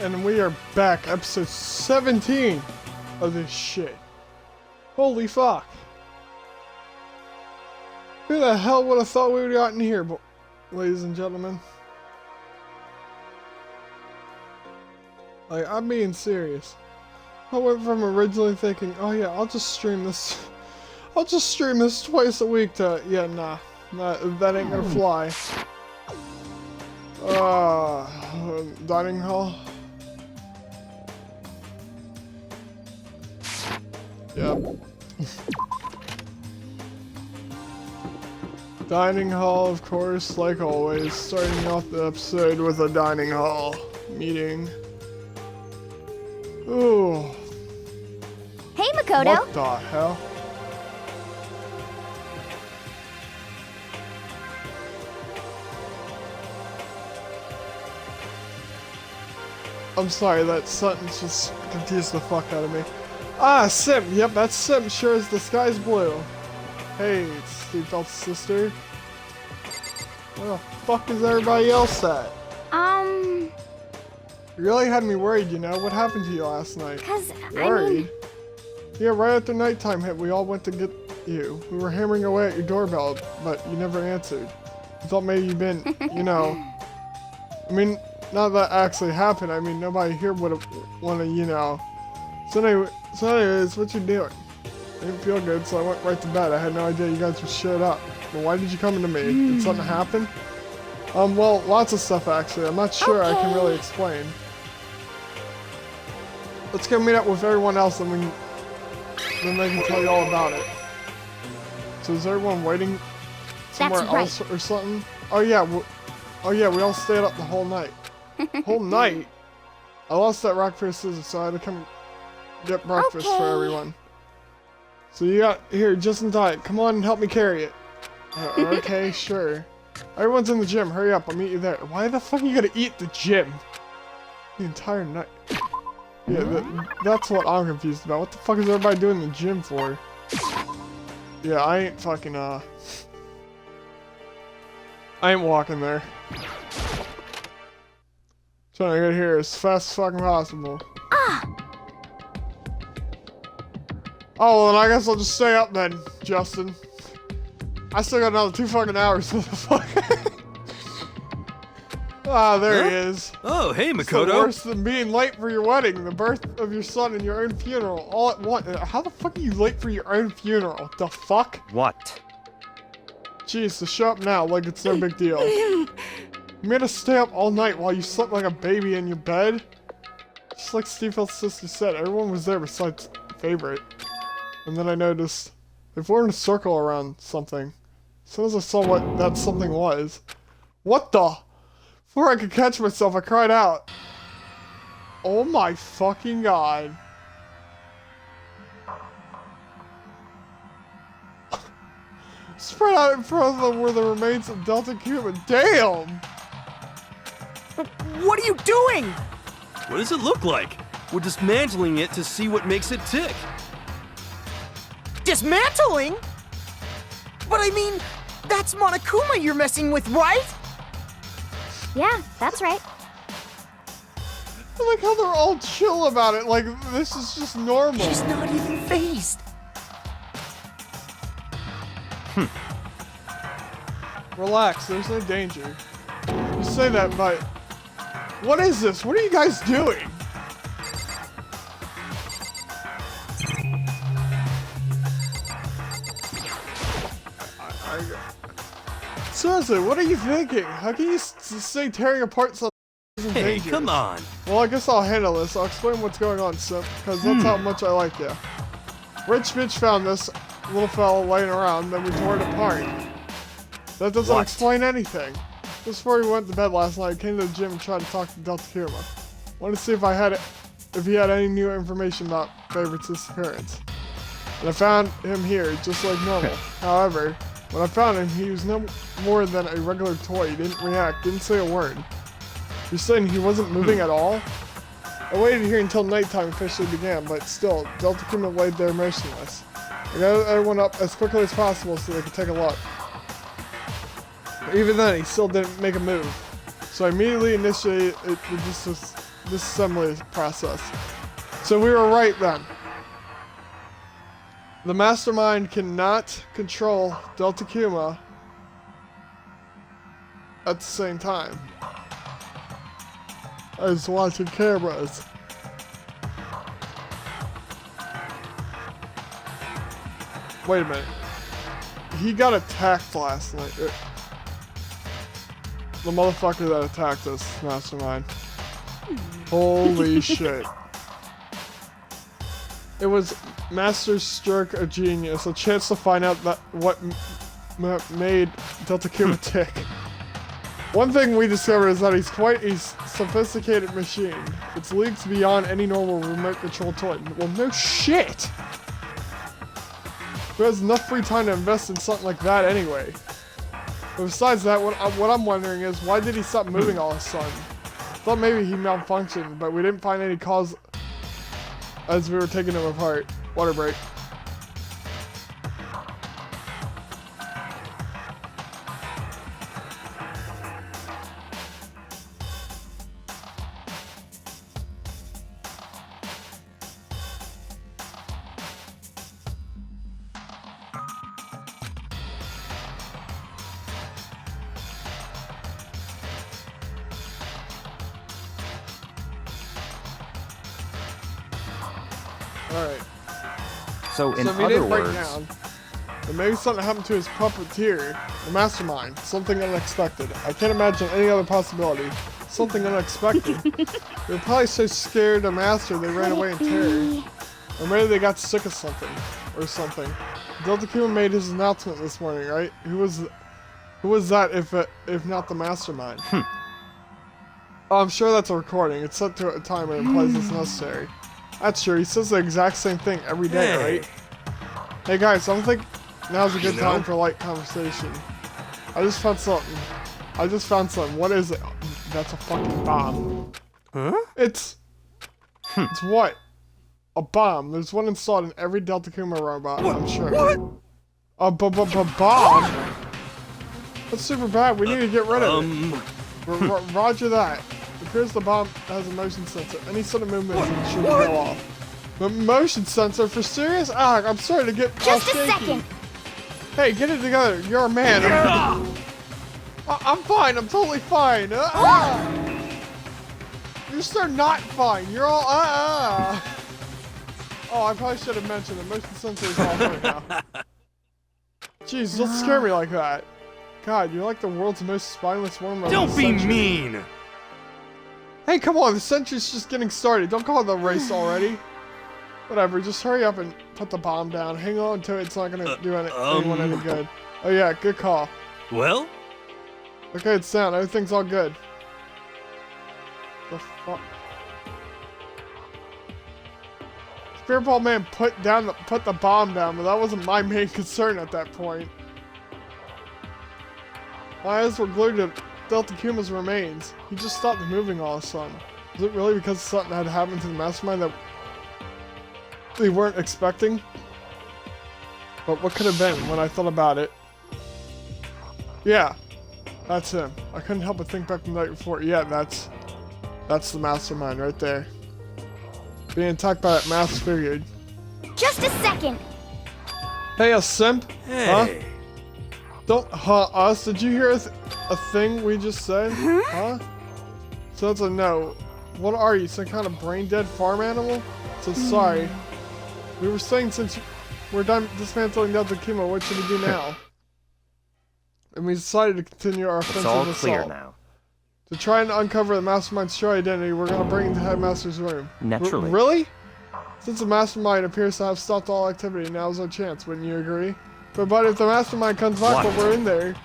And we are back, episode 17 of this shit. Holy fuck. Who the hell would have thought we would have gotten here, ladies and gentlemen? Like, I'm being serious. I went from originally thinking, oh yeah, I'll just stream this twice a week to, yeah, nah, that ain't gonna fly. Dining hall. Yep. Dining hall, of course, like always. Starting off the episode with a dining hall meeting. Ooh. Hey, Makoto. What the hell? I'm sorry, that sentence just confused the fuck out of me. Ah, Sim. Yep, that's Sim. Sure as the sky's blue. Hey, it's Steve Belt's sister. Where the fuck is everybody else at? You really had me worried, you know? What happened to you last night? Worried? Yeah, right after nighttime hit, we all went to get you. We were hammering away at your doorbell, but you never answered. I thought maybe you'd been, you know... I mean, not that actually happened. I mean, nobody here would have wanted, you know... So anyways, what you doing? I didn't feel good, so I went right to bed. I had no idea you guys just showed up. Well, why did you come to me? Did something happen? Well, lots of stuff actually. I'm not sure I can really explain. Let's go meet up with everyone else and then they can tell you all about it. So is everyone waiting somewhere else or something? Oh yeah, we all stayed up the whole night. Whole night? I lost that rock, paper, scissors, so I had to come get breakfast for everyone. So you got here just in time. Come on and help me carry it. Okay, sure. Everyone's in the gym. Hurry up, I'll meet you there. Why the fuck are you gonna eat the gym? The entire night. Yeah, that's what I'm confused about. What the fuck is everybody doing in the gym for? Yeah, I ain't fucking, I ain't walking there. Trying to get here as fast as fucking possible. Oh, well, then I guess I'll just stay up then, Justin. I still got another 2 fucking hours. What the fuck? Ah, there he is. Oh, hey, Makoto. It's worse than being late for your wedding, the birth of your son, and your own funeral, all at once. How the fuck are you late for your own funeral? The fuck? What? Jeez, so show up now like it's no big deal. You made us stay up all night while you slept like a baby in your bed? Just like Steve's sister said, everyone was there besides Favorite. And then I noticed they formed a circle around something. As soon as I saw what that something was. What the? Before I could catch myself, I cried out. Oh my fucking god. Spread out in front of them were the remains of Deltakuma. Damn! What are you doing? What does it look like? We're dismantling it to see what makes it tick. Dismantling? But I mean, that's Monokuma you're messing with, right? Yeah, that's right. I like how they're all chill about it, like this is just normal. He's not even phased. Relax, there's no danger. You say that, but... What is this? What are you guys doing? Seriously, what are you thinking? How can you say tearing apart something isn't Hey, dangerous? come on. Well, I guess I'll handle this. I'll explain what's going on, Sim, because that's how much I like you. Rich bitch found this little fella laying around, then we tore it apart. That doesn't explain anything. Just before we went to bed last night, I came to the gym and tried to talk to Deltakuma. Wanted to see if he had any new information about Favorite's disappearance. And I found him here, just like normal. However, when I found him, he was no more than a regular toy. He didn't react, didn't say a word. You're saying he wasn't moving at all? I waited here until nighttime officially began, but still, Deltakuma laid there motionless. I got everyone up as quickly as possible so they could take a look. But even then, he still didn't make a move. So I immediately initiated it with just disassembly process. So we were right then. The mastermind cannot control Deltakuma at the same time as watching cameras. Wait a minute. He got attacked last night. The motherfucker that attacked us, mastermind. Holy shit. It was Master Stroke of Genius, a chance to find out that what made Deltakuma tick. One thing we discovered is that he's quite a sophisticated machine. Its leagues beyond any normal remote control toy. Well, no shit! Who has enough free time to invest in something like that anyway? But besides that, what I'm wondering is, why did he stop moving all of a sudden? Thought maybe he malfunctioned, but we didn't find any cause as we were taking him apart. Water break. Alright. So in if he other didn't break words, down, then maybe something happened to his puppeteer, the mastermind. Something unexpected. I can't imagine any other possibility. Something unexpected. They were probably so scared of Master they ran away in terror. Or maybe they got sick of something. Or something. Deltakuma made his announcement this morning, right? Who was that if not the mastermind? Oh, I'm sure that's a recording. It's set to a timer and plays as necessary. That's true. He says the exact same thing every day, right? Hey guys, I don't think now's a good time for light conversation. I just found something. What is it? That's a fucking bomb. Huh? It's what? A bomb. There's one installed in every Deltakuma robot, I'm sure. What? A bomb? That's super bad. We need to get rid of it. Roger that. It appears the bomb has a motion sensor. Any sort of movement should go off. The motion sensor? For serious? Ah, I'm sorry to get all Just a shaky. second. Hey, get it together. You're a man. I'm fine. I'm totally fine. You're so not fine. You're all Oh, I probably should have mentioned the motion sensor is off right now. Jeez, don't scare me like that. God, you're like the world's most spineless worm of Don't the be century. mean! Hey, come on, the century's just getting started. Don't call it the race already. Whatever, just hurry up and put the bomb down. Hang on to it, it's not gonna do anyone any good. Oh yeah, good call. Well? Okay, it's down. Everything's all good. The fuck? Spearball Man put the bomb down, but that wasn't my main concern at that point. My eyes were glued to Deltakuma's remains. He just stopped moving all of a sudden. Was it really because something had happened to the mastermind that they weren't expecting? But what could have been when I thought about it? Yeah, that's him. I couldn't help but think back the night before. Yeah, that's the mastermind right there. Being attacked by that masked figure. Just a second. Hey, a simp? Hey. Huh? Don't us. Did you hear a thing we just said? Huh? So that's a no. What are you, some kind of brain-dead farm animal? So sorry. We were saying since we're done dismantling Deltakuma, what should we do now? And we decided to continue our offensive it's all assault. clear now. To try and uncover the mastermind's true identity, we're gonna bring him to Headmaster's room. Naturally. Really? Since the mastermind appears to have stopped all activity, now's our chance, wouldn't you agree? But if the mastermind comes back while we're in there, if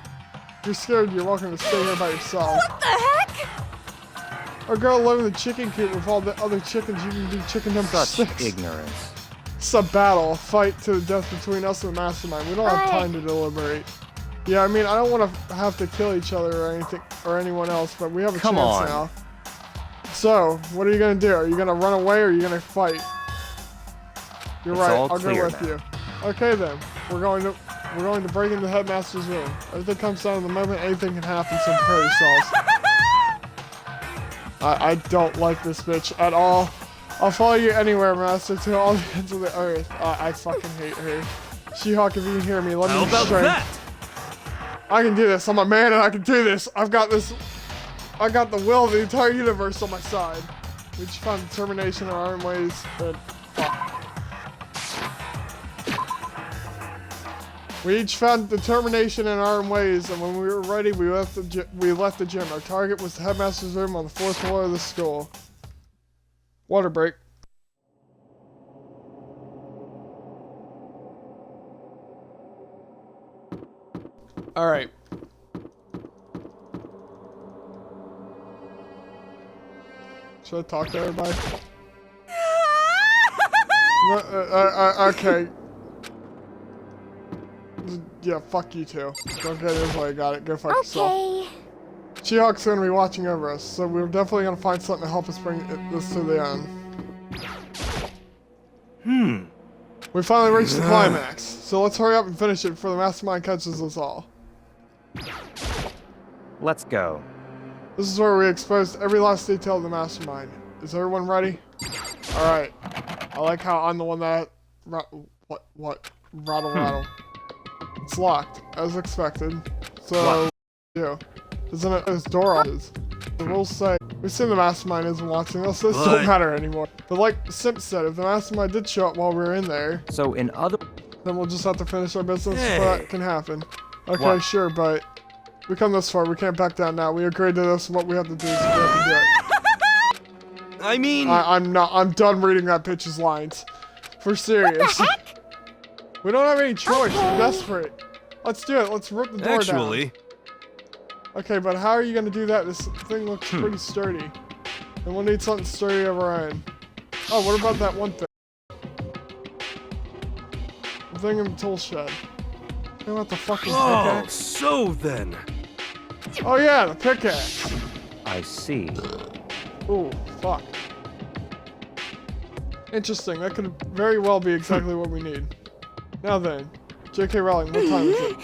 you're scared, you're welcome to stay here by yourself. What the heck? Our girl living in the chicken coop with all the other chickens, you can be chicken number Such 6. ignorance. It's a battle, a fight to the death between us and the mastermind. We don't have time to deliberate. Yeah, I mean, I don't want to have to kill each other or anything, or anyone else, but we have a Come chance on. now. So, what are you gonna do? Are you gonna run away or are you gonna fight? You're It's right. all I'll go clear with now. you. Okay then. We're going to break into the headmaster's room. Everything comes down to the moment anything can happen, so prepare yourselves. I don't like this bitch at all. I'll follow you anywhere, Master, to all the ends of the earth. I fucking hate her. She-Hulk, if you can hear me, let How me about strength. that? I can do this. I'm a man and I can do this. I've got this. I got the will of the entire universe on my side. We just found determination in our own ways, but fuck. We each found determination in our own ways, and when we were ready, we left the gym. Our target was the headmaster's room on the 4th floor of the school. Water break. All right. Should I talk to everybody? Okay. Yeah, fuck you two. Don't get this way, got it. Go fuck yourself. Okay. She-Hulk's gonna be watching over us, so we're definitely gonna find something to help us bring this to the end. We finally reached the climax, so let's hurry up and finish it before the mastermind catches us all. Let's go. This is where we exposed every last detail of the mastermind. Is everyone ready? Alright. I like how I'm the one that... What? Rattle. It's locked, as expected. So... Yeah. Isn't it? This door opens. The rules say... We assume the mastermind isn't watching us, so this don't matter anymore. But like Simp said, if the mastermind did show up while we were in there... So in other... Then we'll just have to finish our business before that can happen. Okay, What? sure, but... We come this far, we can't back down now. We agreed to this, what we have to do is we have to do it. I mean... I'm done reading that bitch's lines. For serious. What the heck? We don't have any choice, Okay. we're desperate. Let's do it, let's rip the door Actually... down. Okay, but how are you gonna do that? This thing looks pretty sturdy. And we'll need something sturdy of our own. Oh, what about that one thing? The thing in the tool shed. Hey, what the fuck is Oh, pickaxe? so then... Oh yeah, the pickaxe! I see. Ooh, fuck. Interesting, that could very well be exactly what we need. Now then, J.K. Rowling, what time is it?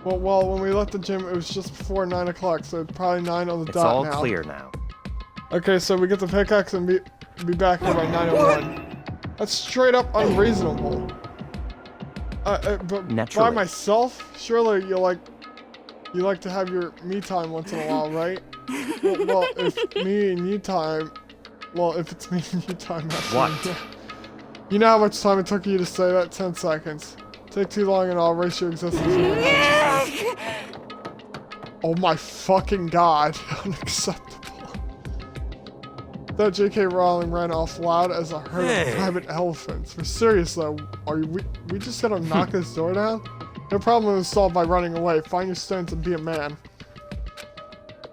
Well, when we left the gym, it was just before 9 o'clock, so it's probably 9 on the It's dot all now. clear now. Okay, so we get the pickaxe and be back here by 9:01. That's straight up unreasonable. But by Naturally. myself, surely you like to have your me time once in a while, right? Well, if me and you time, well, if it's me and you time, actually, What? yeah. You know how much time it took you to say that? 10 seconds. Take too long and I'll erase your existence from your consciousness. Oh my fucking god. Unacceptable. That J.K. Rowling ran off loud as a herd of rabid elephants. For serious though, we just gotta knock this door down? No problem is solved by running away. Find your stones and be a man.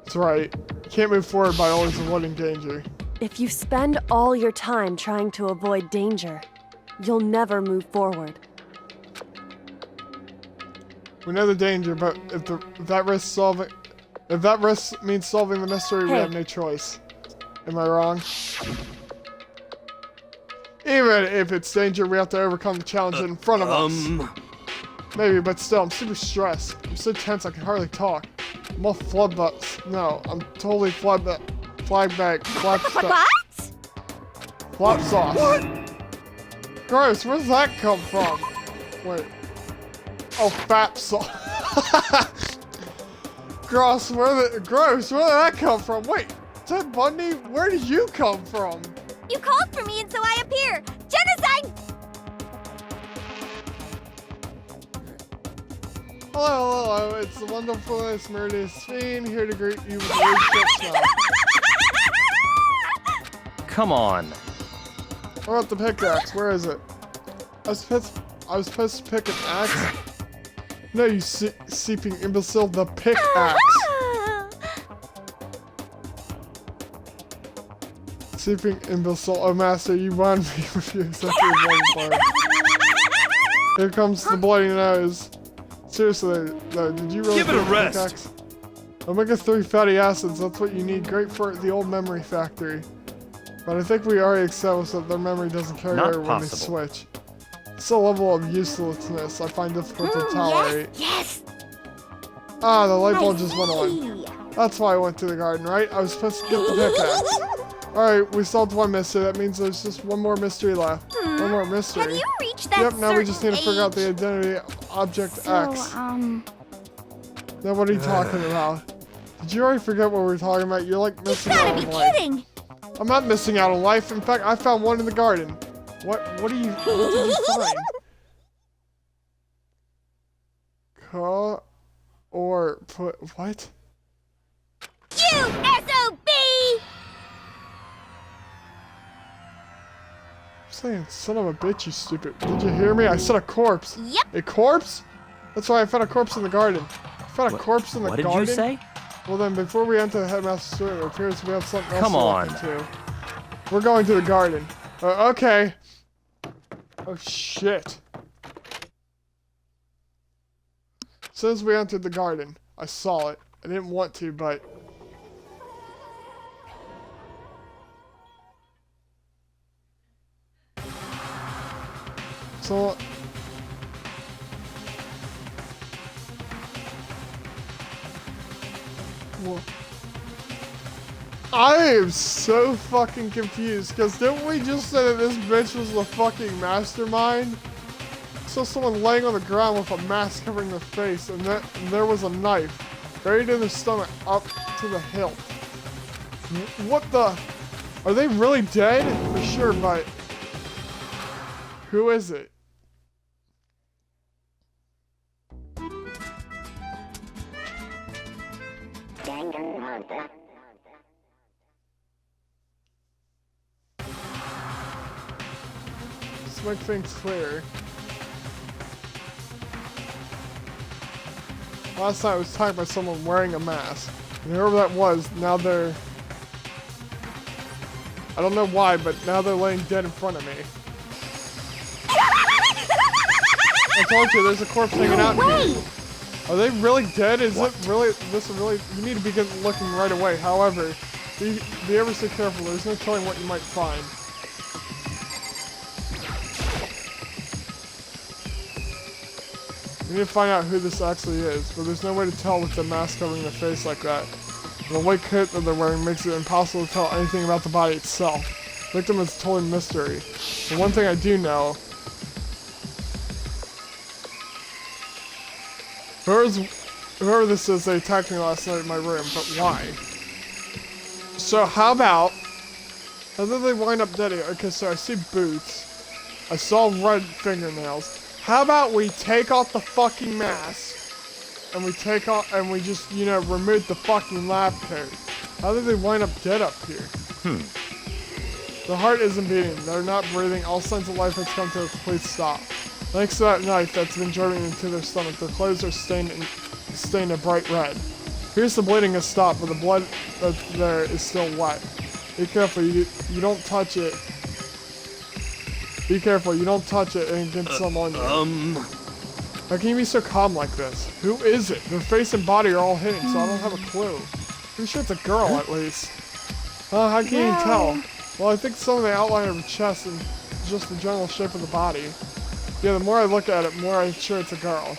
That's right. You can't move forward by always avoiding danger. If you spend all your time trying to avoid danger, you'll never move forward. We know the danger, but if that risks means solving the mystery, we Hey. have no choice. Am I wrong? Even if it's danger, we have to overcome the challenge in front of us. Maybe, but still, I'm super stressed. I'm so tense I can hardly talk. I'm all flub butts. No, I'm totally flab bag, flop sauce. What? Gross, where does that come from? Wait. Oh, fat sauce. Gross, where did that come from? Wait, Ted Bundy, where did you come from? You called for me and so I appear. Genocide! Hello, it's the wonderful Meridius Fiend here to greet you with a big shit smile. Come on. What about the pickaxe? Where is it? I was supposed to pick an axe. No, you seeping imbecile, the pickaxe. Seeping imbecile. Oh, master, you won me with your executive one part. Here comes the bloody nose. Seriously, though, did you really Give it a pick the rest. pickaxe? Omega-3 fatty acids, that's what you need. Great for the old memory factory. But I think we already established that their memory doesn't carry Not over when they possible. switch. It's a level of uselessness I find difficult to tolerate. Yes! Ah, the light bulb I just went on. see. That's why I went to the garden, right? I was supposed to get the pickaxe. Alright, we solved one mystery. That means there's just one more mystery left. One more mystery. Have you reached that Yep, now we certain just need to figure out the age? identity of Object So, X. Now what are you talking about? Did you already forget what we were talking about? You're like You missing out gotta on be life. kidding! I'm not missing out on life. In fact, I found one in the garden. What did you find? Call or put what? You SOB! I'm saying, son of a bitch, you stupid. Did you hear me? I said a corpse. Yep. A corpse? That's why I found a corpse in the garden. I found a corpse in the What garden. did you say? Well then, before we enter the headmaster's suite, it appears we have something else Come to look on. into. We're going to the garden. Okay. Oh shit. As soon as we entered the garden, I saw it. I didn't want to, but... So... Well, I am so fucking confused, because didn't we just say that this bitch was the fucking mastermind? Saw someone laying on the ground with a mask covering their face, and there was a knife buried in their stomach up to the hilt. What the? Are they really dead? For sure, but who is it? Let's make things clear. Last night I was attacked by someone wearing a mask. And whoever that was, now they're... I don't know why, but now they're laying dead in front of me. I told you, there's a corpse hanging out here. Are they really dead? Is it really... This is really... You need to begin looking right away. However, be ever so careful. There's no telling what you might find. We need to find out who this actually is, but there's no way to tell with the mask covering their face like that. And the white coat that they're wearing makes it impossible to tell anything about the body itself. The victim is totally a mystery. The one thing I do know... Whoever this is, they attacked me last night in my room, but why? So how about... How did they wind up dead? Okay, so I see boots. I saw red fingernails. How about we take off the fucking mask, and we take off, and we just, you know, remove the fucking lab coat. How did they wind up dead up here? The heart isn't beating, they're not breathing, all signs of life has come to a complete stop. Thanks to that knife that's been driving into their stomach, their clothes are stained a bright red. Here's the bleeding has stopped, but the blood that's there is still wet. Be careful, you don't touch it. Be careful, you don't touch it and get some on you. How can you be so calm like this? Who is it? Their face and body are all hidden, so I don't have a clue. Pretty sure it's a girl, at least. How can you tell? Well, I think some of the outline of her chest and just the general shape of the body. Yeah, the more I look at it, the more I'm sure it's a girl.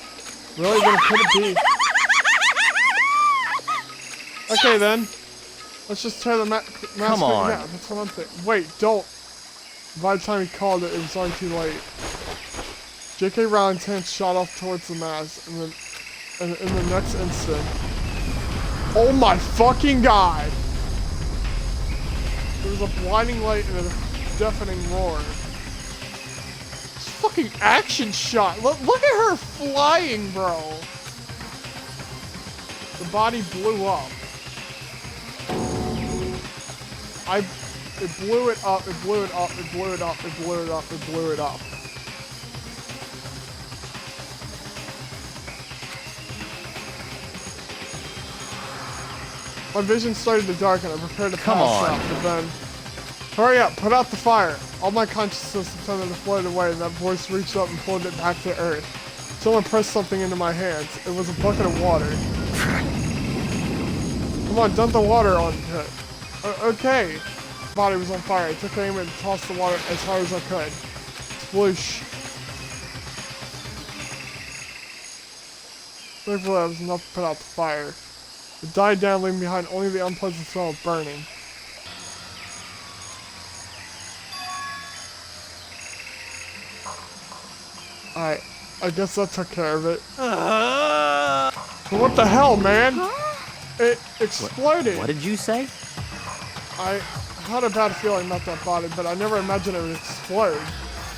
Really? Then could it be? Okay, then. Let's just tear the mask Come on. down. That's what I'm thinking. Wait, don't. By the time he called it, it was already too late. J.K. Rowling's hand shot off towards the mask, and then, in the next instant... Oh my fucking god! There was a blinding light and a deafening roar. This fucking action shot! Look at her flying, bro! The body blew up. It blew it up, it blew it up, it blew it up, it blew it up, it blew it up. My vision started to darken. I prepared to pass out, but then... Hurry up, put out the fire. All my consciousness attempted to float away, and that voice reached up and pulled it back to earth. Someone pressed something into my hands. It was a bucket of water. Come on, dump the water on it. Okay. The body was on fire. I took aim and tossed the water as hard as I could. Sploosh. Thankfully, that was enough to put out the fire. It died down, leaving behind only the unpleasant smell of burning. Alright, I guess that took care of it. But what the hell, man? It exploded. What did you say? I had a bad feeling about that body, but I never imagined it would explode.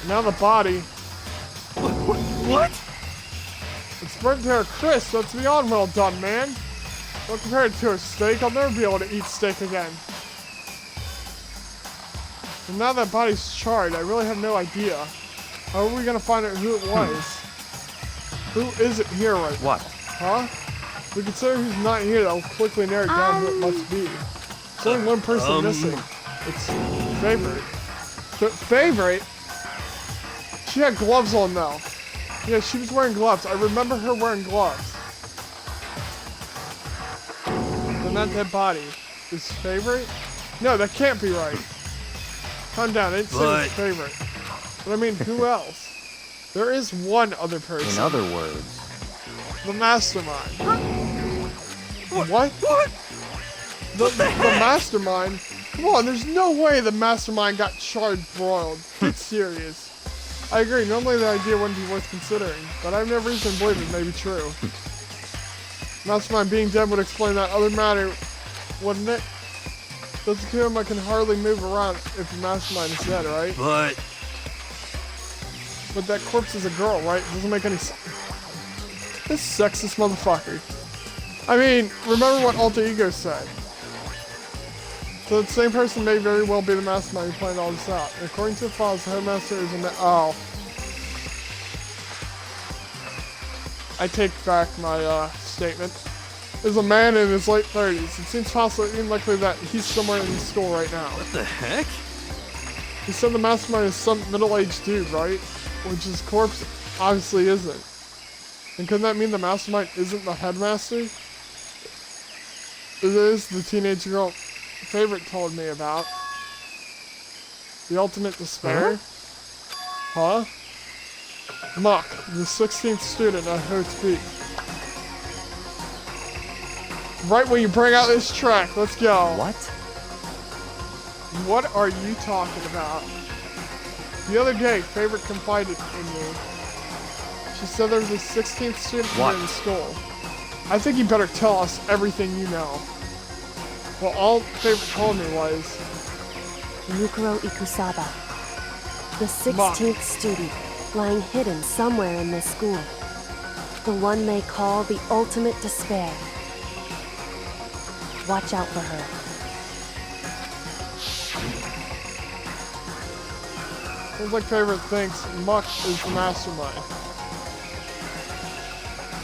Now the body, What? it's burnt to a crisp. That's beyond well done, man. Don't compare it to a steak. I'll never be able to eat steak again. And now that body's charred, I really have no idea. How are we gonna find out who it was? Who isn't here right now? What? Huh? We consider who's not here, that'll quickly narrow down who it must be. There's only one person missing. It's Favorite. Favorite? She had gloves on though. Yeah, she was wearing gloves. I remember her wearing gloves. Then that dead body is Favorite? No, that can't be right. Calm down, I didn't say it's Favorite. But I mean, who else? There is one other person. In other words, The mastermind. What? What? The mastermind? Come on, there's no way the mastermind got charred broiled. Get serious. I agree, normally the idea wouldn't be worth considering, but I have no reason to believe it may be true. Mastermind being dead would explain that other matter, wouldn't it? Deltakuma can hardly move around if the mastermind is dead, right? But that corpse is a girl, right? Doesn't make any sense. This sexist motherfucker. I mean, remember what Alter Ego said. So the same person may very well be the mastermind who planned all this out. And according to the files, the headmaster is a oh. I take back my statement. Is a man in his late 30s. It seems possible and likely that he's somewhere in the school right now. What the heck? He said the mastermind is some middle-aged dude, right? Which his corpse obviously isn't. And couldn't that mean the mastermind isn't the headmaster? It is the teenage girl Favorite told me about. The ultimate despair? Huh? Muck, the 16th student at Hote's Peak. Right when you bring out this track, let's go. what? What are you talking about? The other day, Favorite confided in me. She said there was a 16th student here in the school. I think you better tell us everything you know. Well, all Favorite told me was... Yukiro Ikusaba, the 16th student, lying hidden somewhere in this school. The one they call the ultimate despair. Watch out for her. Sounds like Favorite thinks Muck is the mastermind.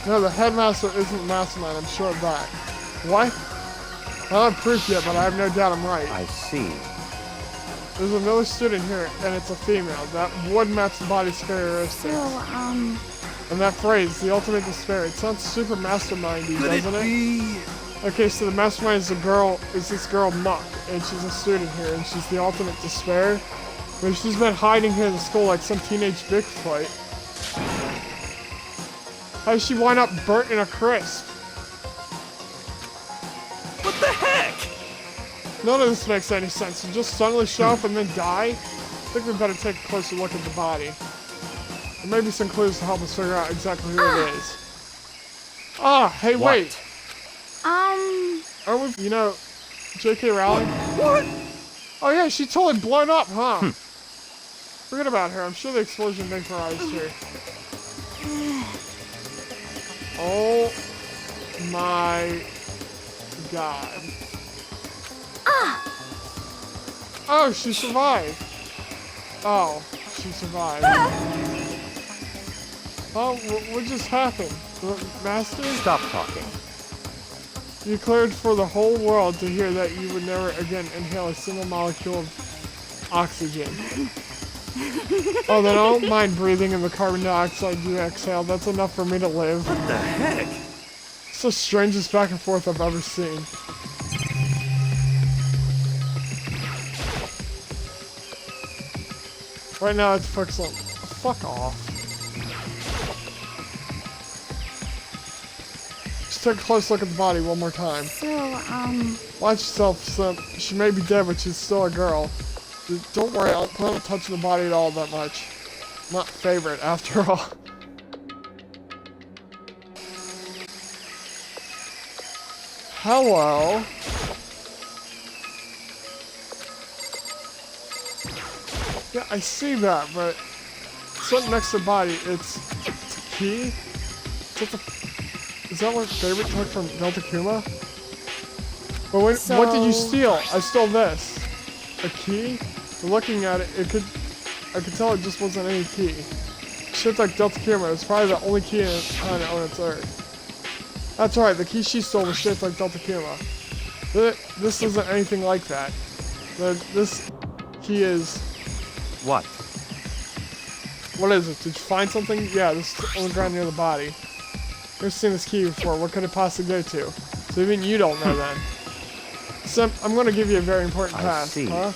No, the headmaster isn't the mastermind, I'm sure of that. What? I don't have proof yet, but I have no doubt I'm right. I see. There's another student here, and it's a female. That would match the body's characteristics. And that phrase, the ultimate despair, it sounds super mastermindy, doesn't it? Okay, so the mastermind is this girl Muck, and she's a student here, and she's the ultimate despair. But she's been hiding here in the school like some teenage Bigfoot. How did she wind up burnt in a crisp? What the heck? None of this makes any sense. You just suddenly show up and then die? I think we better take a closer look at the body. There may be some clues to help us figure out exactly who it is. Ah, hey, What? wait. Aren't we, J.K. Rowling? What? Oh yeah, she totally blown up, huh? Forget about her. I'm sure the explosion vaporized her. Oh my god. Oh, she survived. Oh, she survived. Oh, what just happened? Master? Stop talking. You declared for the whole world to hear that you would never again inhale a single molecule of oxygen. Oh, then I don't mind breathing in the carbon dioxide you exhale. That's enough for me to live. What the heck? It's the strangest back and forth I've ever seen. Right now it's focused on... Fuck off. let's take a close look at the body one more time. So, Watch yourself, Simp. She may be dead, but she's still a girl. Don't worry, I don't plan on touching the body at all that much. Not favorite, after all. Hello. Yeah, I see that, but something next to the body, it's a key? Is that what favorite took from Deltakuma? But what did you steal? I stole this. A key? Looking at it, I could tell it just wasn't any key. Shit like Deltakuma is probably the only key in its kind on its earth. That's right, the key she stole was shaped like Deltakuma. This isn't anything like that. This key is... What? What is it? Did you find something? Yeah, this is on the ground near the body. Never seen this key before. What could it possibly go to? So even you don't know then. Simp, I'm going to give you a very important task, huh?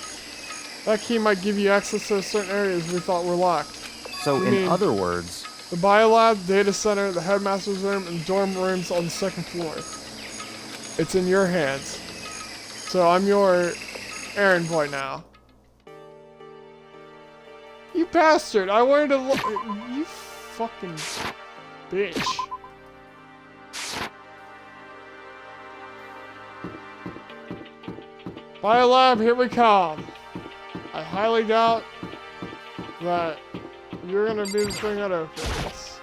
That key might give you access to certain areas we thought were locked. So in other words... The biolab, data center, the headmaster's room, and dorm rooms on the second floor. It's in your hands. So I'm your errand boy now. You bastard! I wanted to look. You fucking bitch. Biolab, here we come. I highly doubt that you're gonna be the thing that opens.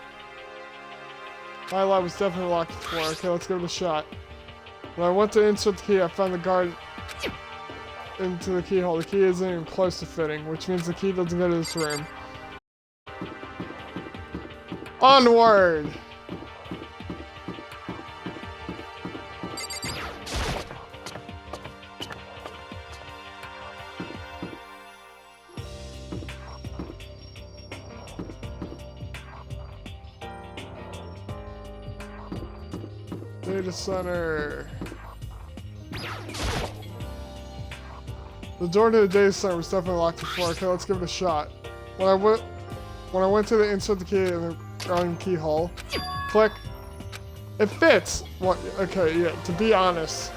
Biolab was definitely locked before. Okay, let's give it a shot. When I went to insert the key, I found the guard into the keyhole. The key isn't even close to fitting, which means the key doesn't go to this room. Onward! Data center. The door to the data center was definitely locked before. Okay, let's give it a shot. When I went to the insert the key in the ground keyhole, click. It fits. What? Okay, yeah. To be honest,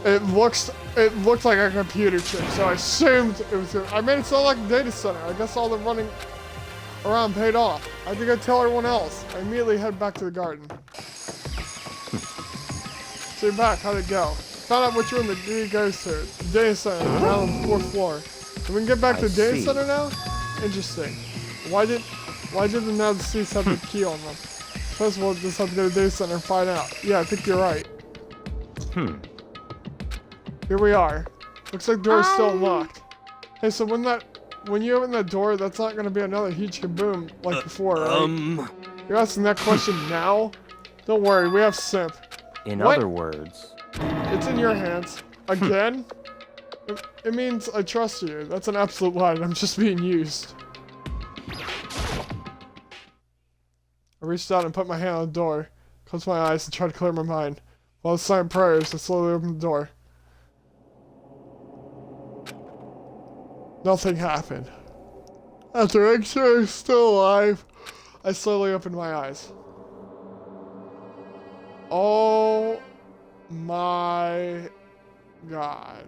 it looked like a computer chip, so I assumed it was. I made it sound like a data center. I guess all the running around paid off. I had to go tell everyone else. I immediately head back to the garden. So you're back. How'd it go? Found out which room the key goes to. The data center, down on the 4th floor. So we can get back to the data center now? Interesting. Why did the now deceased have the key on them? First of all, just have to go to the data center and find out. Yeah, I think you're right. Here we are. Looks like the door is still unlocked. Hey, so when you open that door, that's not gonna be another huge kaboom like before, right? You're asking that question now? Don't worry, we have Simp. In other words... It's in your hands. Again? It means I trust you. That's an absolute lie. I'm just being used. I reached out and put my hand on the door, closed my eyes and tried to clear my mind. While I was saying prayers, I slowly opened the door. Nothing happened. After making sure I was still alive, I slowly opened my eyes. Oh my God.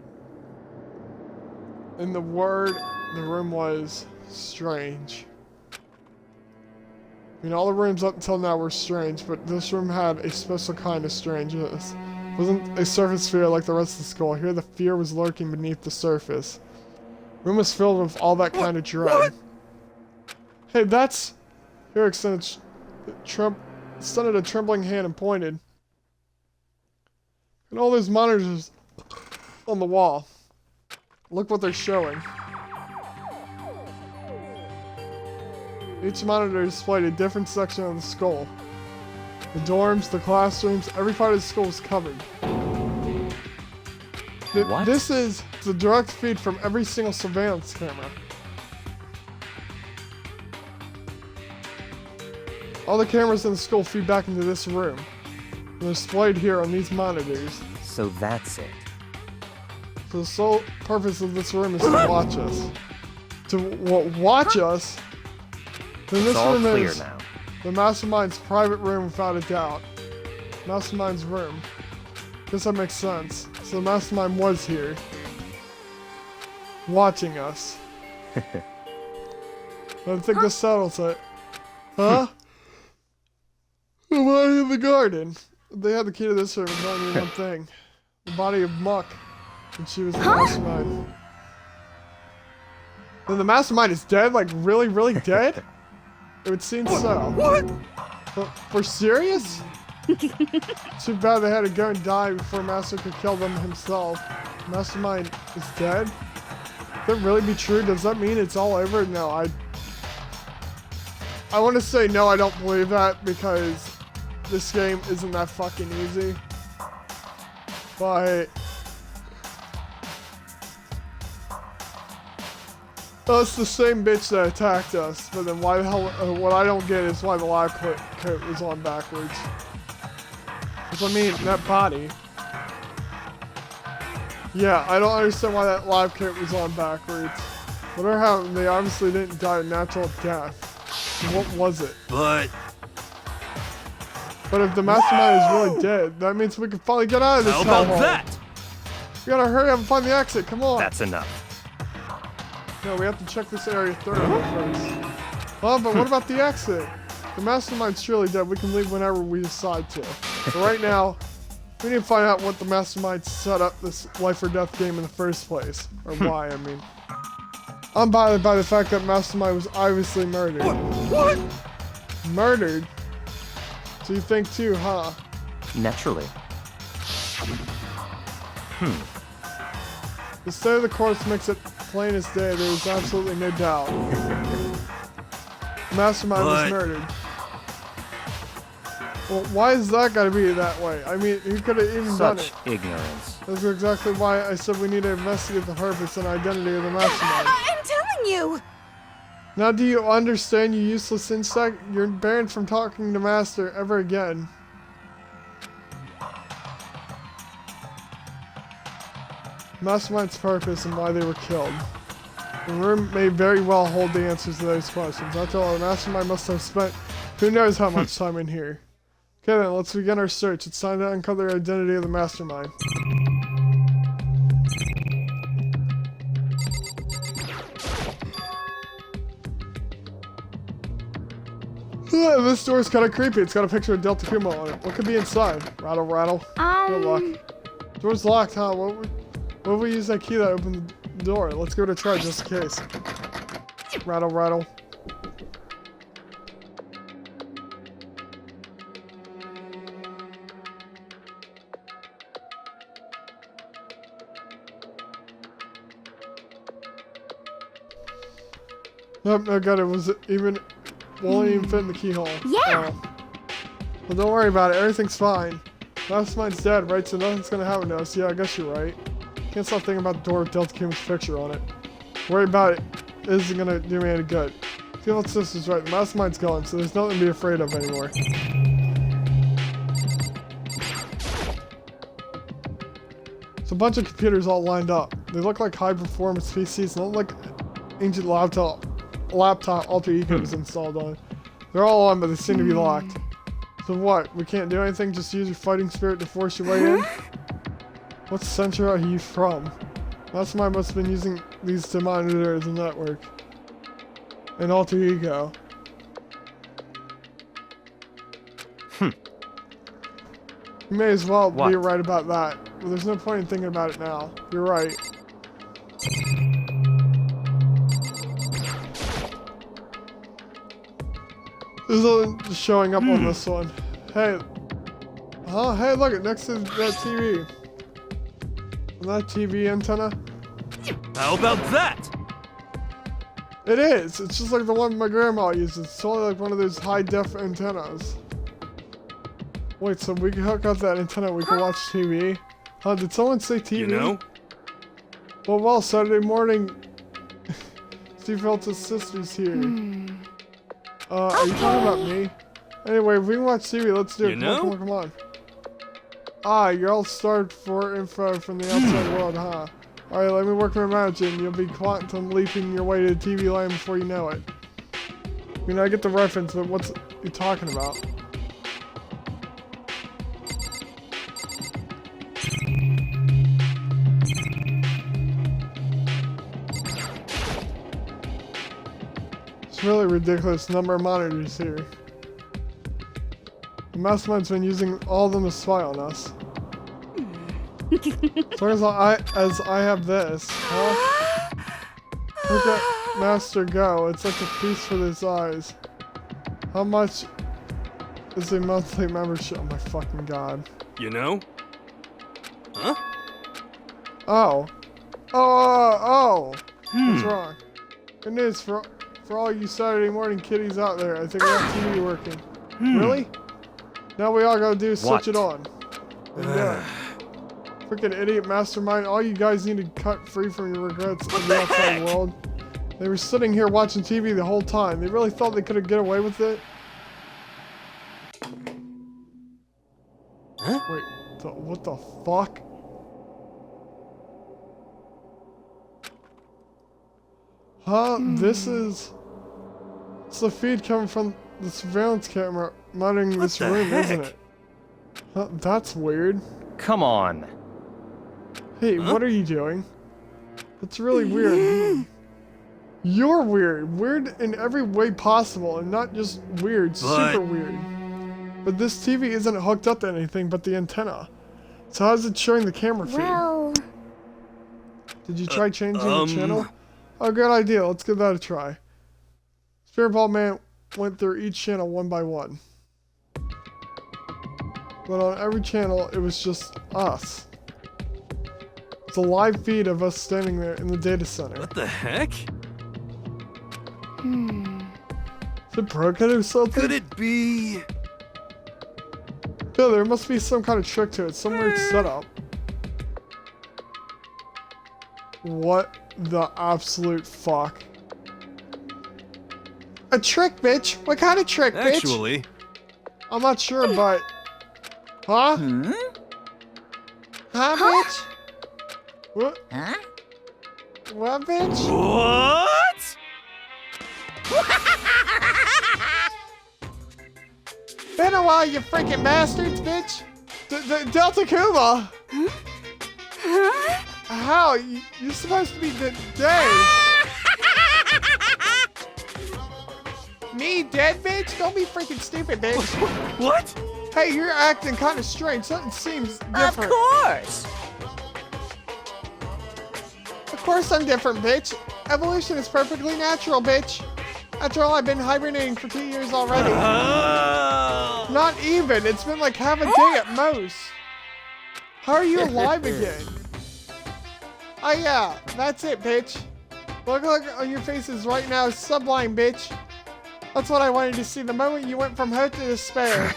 In the word, the room was strange. I mean, all the rooms up until now were strange, but this room had a special kind of strangeness. It wasn't a surface fear like the rest of the school. Here the fear was lurking beneath the surface. The room was filled with all that kind of dread. What? Hey, that's... Here extended a trembling hand and pointed. And all those monitors on the wall. Look what they're showing. Each monitor displayed a different section of the school. The dorms, the classrooms, every part of the school was covered. What? This is the direct feed from every single surveillance camera. All the cameras in the school feed back into this room. They're displayed here on these monitors. So that's it. So the sole purpose of this room is to watch us. To watch us? Then this It's all room clear is now. the mastermind's private room without a doubt. Mastermind's room. Guess that makes sense. So the Mastermind was here. Watching us. I think this settles it. Huh? Why in the garden? They had the key to this room and telling me one thing. The body of Muck. And she was the Mastermind. Then the Mastermind is dead? Like, really, really dead? It would seem so. What? But we're serious? Too bad they had to go and die before Master could kill them himself. Mastermind is dead? Could that really be true? Does that mean it's all over? No, I want to say no, I don't believe that because this game isn't that fucking easy. But oh, it's the same bitch that attacked us, but then why the hell, what I don't get is why the live coat was on backwards. Because I mean, that body. Yeah, I don't understand why that live coat was on backwards. Whatever happened, they obviously didn't die a natural death. What was it? But if the Mastermind is really dead, that means we can finally get out of this how about hellhole. that? We gotta hurry up and find the exit, come on! That's enough. No, we have to check this area thoroughly first. Oh, but what about the exit? The Mastermind's surely dead. We can leave whenever we decide to. But right now, we need to find out what the Mastermind set up this life or death game in the first place. Or why, I mean. I'm bothered by the fact that Mastermind was obviously murdered. What? Murdered? So you think too, huh? Naturally. The state of the corpse makes it plain as day. There is absolutely no doubt. Mastermind was murdered. Well, why is that gotta be that way? I mean, he could have even done it. Such ignorance. That's exactly why I said we need to investigate the purpose and identity of the Mastermind. I'm telling you! Now do you understand, you useless insect? You're banned from talking to Master ever again. Mastermind's purpose and why they were killed. The room may very well hold the answers to those questions. After all, the Mastermind must have spent who knows how much time in here. Okay then, let's begin our search. It's time to uncover the identity of the Mastermind. This door is kind of creepy. It's got a picture of Deltakuma on it. What could be inside? Rattle, rattle. Good luck. Door's locked, huh? What if we use that key that opened the door? Let's give it a try just in case. Rattle, rattle. Nope, no good. It was even won't even fit in the keyhole. Yeah. Well, don't worry about it. Everything's fine. Mastermind's dead, right? So nothing's gonna happen to us. Yeah, I guess you're right. Can't stop thinking about the door with Deltakuma's picture on it. Worry about it isn't gonna do me any good. Feel sister's right. The Mastermind's gone, so there's nothing to be afraid of anymore. It's a bunch of computers all lined up. They look like high-performance PCs, not like ancient laptop alter egos installed on it. They're all on, but they seem to be locked. So what? We can't do anything? Just use your fighting spirit to force your way in? What century are you from? Mastermind must have been using these to monitor the network. An alter ego. You may as well be right about that. But there's no point in thinking about it now. You're right. There's nothing just showing up on this one. Hey. Huh? Hey, look, it next to that TV. Isn't that TV antenna? How about that? It is. It's just like the one my grandma uses. It's totally like one of those high-def antennas. Wait, so we can hook up that antenna, we can watch TV? Huh, did someone say TV? You know? Well, Saturday morning, Steve Felt's sister's here. Are you talking about me? Anyway, if we can watch TV, let's do it. Come on, come on. Ah, you're all starved for info from the outside world, huh? Alright, let me work my magic and you'll be quantum leaping your way to TV land before you know it. I mean, I get the reference, but what's you talking about? really ridiculous number of monitors here. The mastermind's been using all of them to spy on us. As long as I have this, huh? Look at Master go. It's like a feast for his eyes. How much is a monthly membership? Oh my fucking god. You know? Huh? Oh. Oh. What's wrong? Good news for all you Saturday morning kiddies out there. I think I have TV working. Really? Now we all gotta do is switch it on. And yeah. Freaking idiot mastermind. All you guys need to cut free from your regrets in the outside world. They were sitting here watching TV the whole time. They really thought they could get away with it? Huh? Wait, what the fuck? Huh? It's the feed coming from the surveillance camera monitoring this room, isn't it? Huh, that's weird. Come on. Hey, what are you doing? That's really weird. You're weird. Weird in every way possible, and not just weird, super weird. But this TV isn't hooked up to anything but the antenna. So how's it showing the camera feed? Well, Did you try changing the channel? Oh, good idea. Let's give that a try. Spirit Ball Man went through each channel one by one. But on every channel, it was just us. It's a live feed of us standing there in the data center. What the heck? Is it broken or something? Could it be? Yeah, there must be some kind of trick to it. Some weird setup. What the absolute fuck? A trick, bitch? What kind of trick, bitch? Actually. I'm not sure, but... Huh? Huh, bitch? What? huh? What, bitch? What? Been a while, you freaking bastards, bitch! Deltakuma! How? You're supposed to be dead. Me dead, bitch? Don't be freaking stupid, bitch. What? Hey, you're acting kind of strange. Something seems different. Of course. Of course I'm different, bitch. Evolution is perfectly natural, bitch. After all, I've been hibernating for 2 years already. Not even. It's been like half a day at most. How are you alive again? Oh yeah, that's it, bitch. Look on your faces right now, sublime, bitch. That's what I wanted to see the moment you went from hope to despair.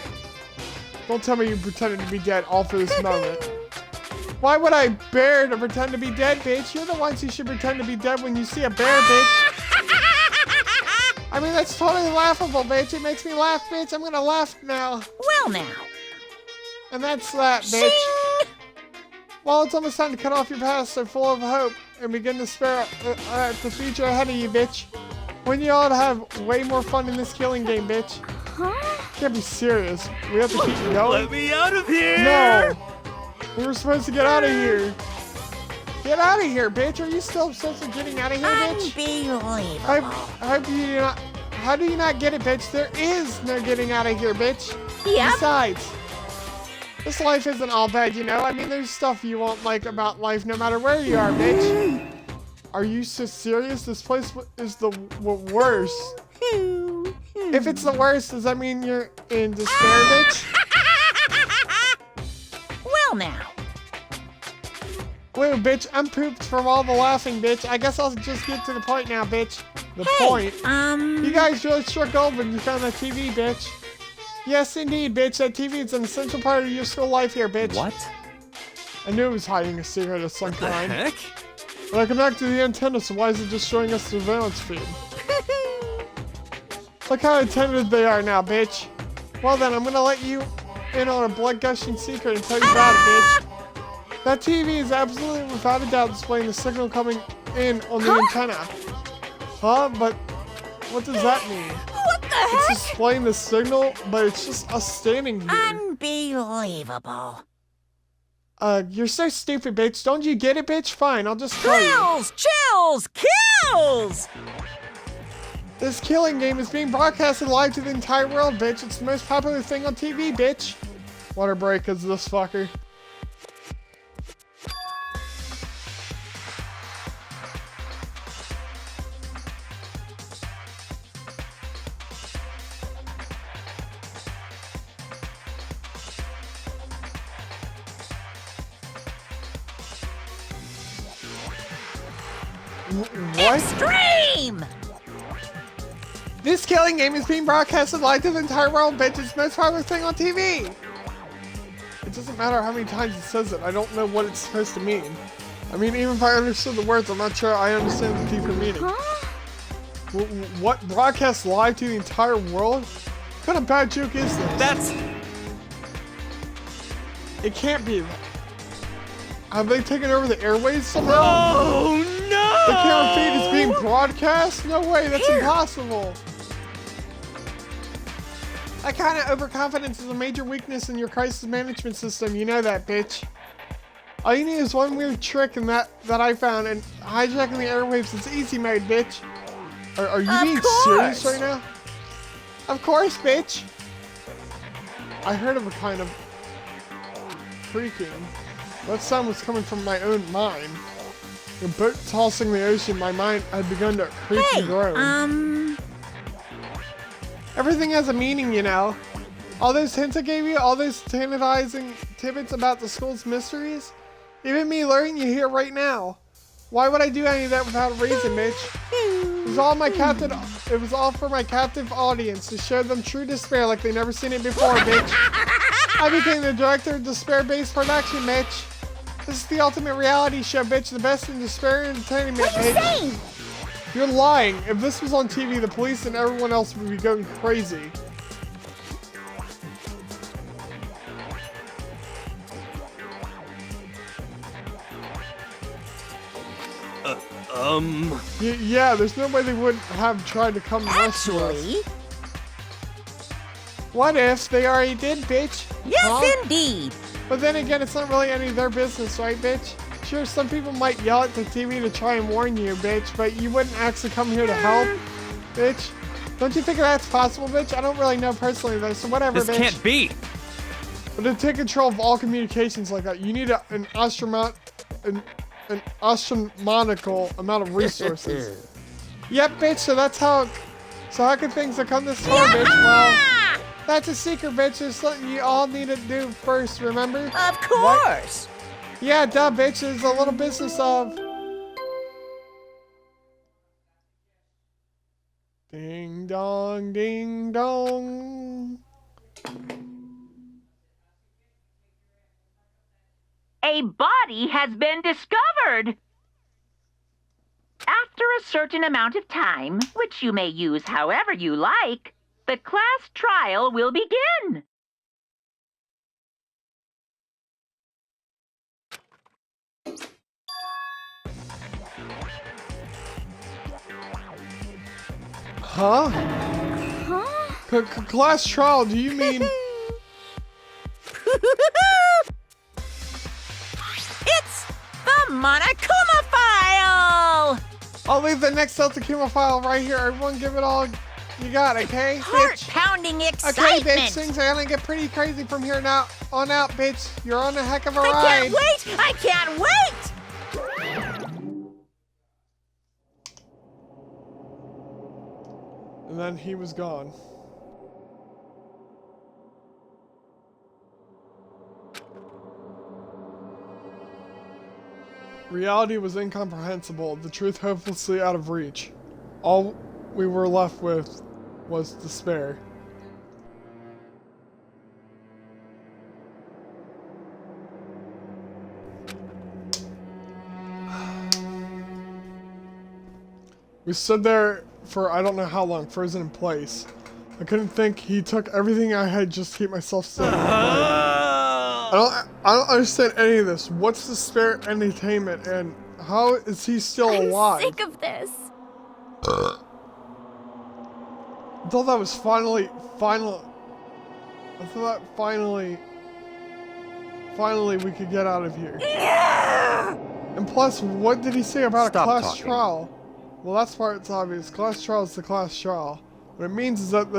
Don't tell me you pretended to be dead all for this moment. Why would I bear to pretend to be dead, bitch? You're the ones who should pretend to be dead when you see a bear, bitch. I mean, that's totally laughable, bitch. It makes me laugh, bitch. I'm gonna laugh now. Well now. And that's that, bitch. Well, it's almost time to cut off your past so full of hope and begin to spare at the future ahead of you, bitch. When you ought to have way more fun in this killing game, bitch. Huh? Can't be serious. We have to keep going. Let me out of here! No! We were supposed to get out of here. Get out of here, bitch. Are you still supposed to getting out of here, bitch? Unbelievable. How do you not... How do you not get it, bitch? There is no getting out of here, bitch. Yep. Besides, this life isn't all bad, you know? I mean, there's stuff you won't like about life no matter where you are, bitch. Are you so serious? This place is the worst. If it's the worst, does that mean you're in despair, bitch? Well now. Wait, bitch, I'm pooped from all the laughing, bitch. I guess I'll just get to the point now, bitch. The Hey, point. You guys really struck gold when you found that TV, bitch. Yes, indeed, bitch. That TV is an essential part of your school life here, bitch. What? I knew it was hiding a secret of some The kind. heck? But I connected to the antenna, so why is it just showing us the surveillance feed? Look how attentive they are now, bitch. Well then, I'm gonna let you in on a blood-gushing secret and tell you about it, bitch. That TV is absolutely without a doubt displaying the signal coming in on the antenna. Huh? But what does that mean? What the It's heck? displaying the signal, but it's just us standing here. Unbelievable. You're so stupid, bitch. Don't you get it, bitch? Fine, I'll just tell you. Chills! Chills! Kills! This killing game is being broadcasted live to the entire world, bitch. It's the most popular thing on TV, bitch. Water break is this fucker. What? Extreme! This killing game is being broadcasted live to the entire world, bitch. It's the most popular thing on TV. It doesn't matter how many times it says it. I don't know what it's supposed to mean. I mean, even if I understood the words, I'm not sure I understand the deeper meaning. Huh? What? Broadcast live to the entire world? What kind of bad joke is this? That's... It can't be that. Have they taken over the airways somehow? Oh, no! The camera feed is being broadcast? No way, that's impossible. That kind of overconfidence is a major weakness in your crisis management system. You know that, bitch. All you need is one weird trick in that I found, and hijacking the airwaves is easy mode, bitch. Are you being serious right now? Of course, bitch. I heard of a kind of creaking. That sound was coming from my own mind. The boat tossing the ocean, my mind had begun to creak and groan. Everything has a meaning, you know. All those hints I gave you, all those tantalizing tidbits about the school's mysteries, even me luring you here right now. Why would I do any of that without a reason, bitch? It was all for my captive audience, to show them true despair like they never seen it before, bitch. I became the director of despair-based production, bitch. This is the ultimate reality show, bitch. The best in despair entertainment, What are you bitch. saying? You're lying. If this was on TV, the police and everyone else would be going crazy. Yeah, there's no way they wouldn't have tried to come rescue us. Actually, What if they already did, bitch? yes, Huh? indeed. But then again, it's not really any of their business, right, bitch? Sure, some people might yell at the TV to try and warn you, bitch, but you wouldn't actually come here to help, bitch? Don't you think that's possible, bitch? I don't really know personally, though, so whatever, This bitch. can't be. But to take control of all communications like that, you need an astronomical amount of resources. Yep, bitch, so how can things have come this far, bitch? Well, that's a secret, bitch. There's something you all need to do first, remember? Of course. Yeah, duh, bitch. There's a little business of... Ding dong, ding dong. A body has been discovered. After a certain amount of time, which you may use however you like, the class trial will begin. Huh? Class trial, do you mean... It's the Monokuma file! I'll leave the next Deltakuma file right here. Everyone give it all you got, okay, bitch? Heart-pounding excitement! Okay, bitch, things are gonna get pretty crazy from here now on out, bitch. You're on a heck of a ride. I can't wait! I can't wait! And then he was gone. Reality was incomprehensible, the truth hopelessly out of reach. All we were left with was despair. We stood there for I don't know how long, frozen in place. I couldn't think. He took everything I had just to keep myself safe. I don't understand any of this. What's the spirit entertainment and how is he still alive? I'm sick of this. I thought that was finally we could get out of here. And plus, what did he say about Stop a class talking. trial? Well, that's part's obvious. Class trial is the class trial. What it means is that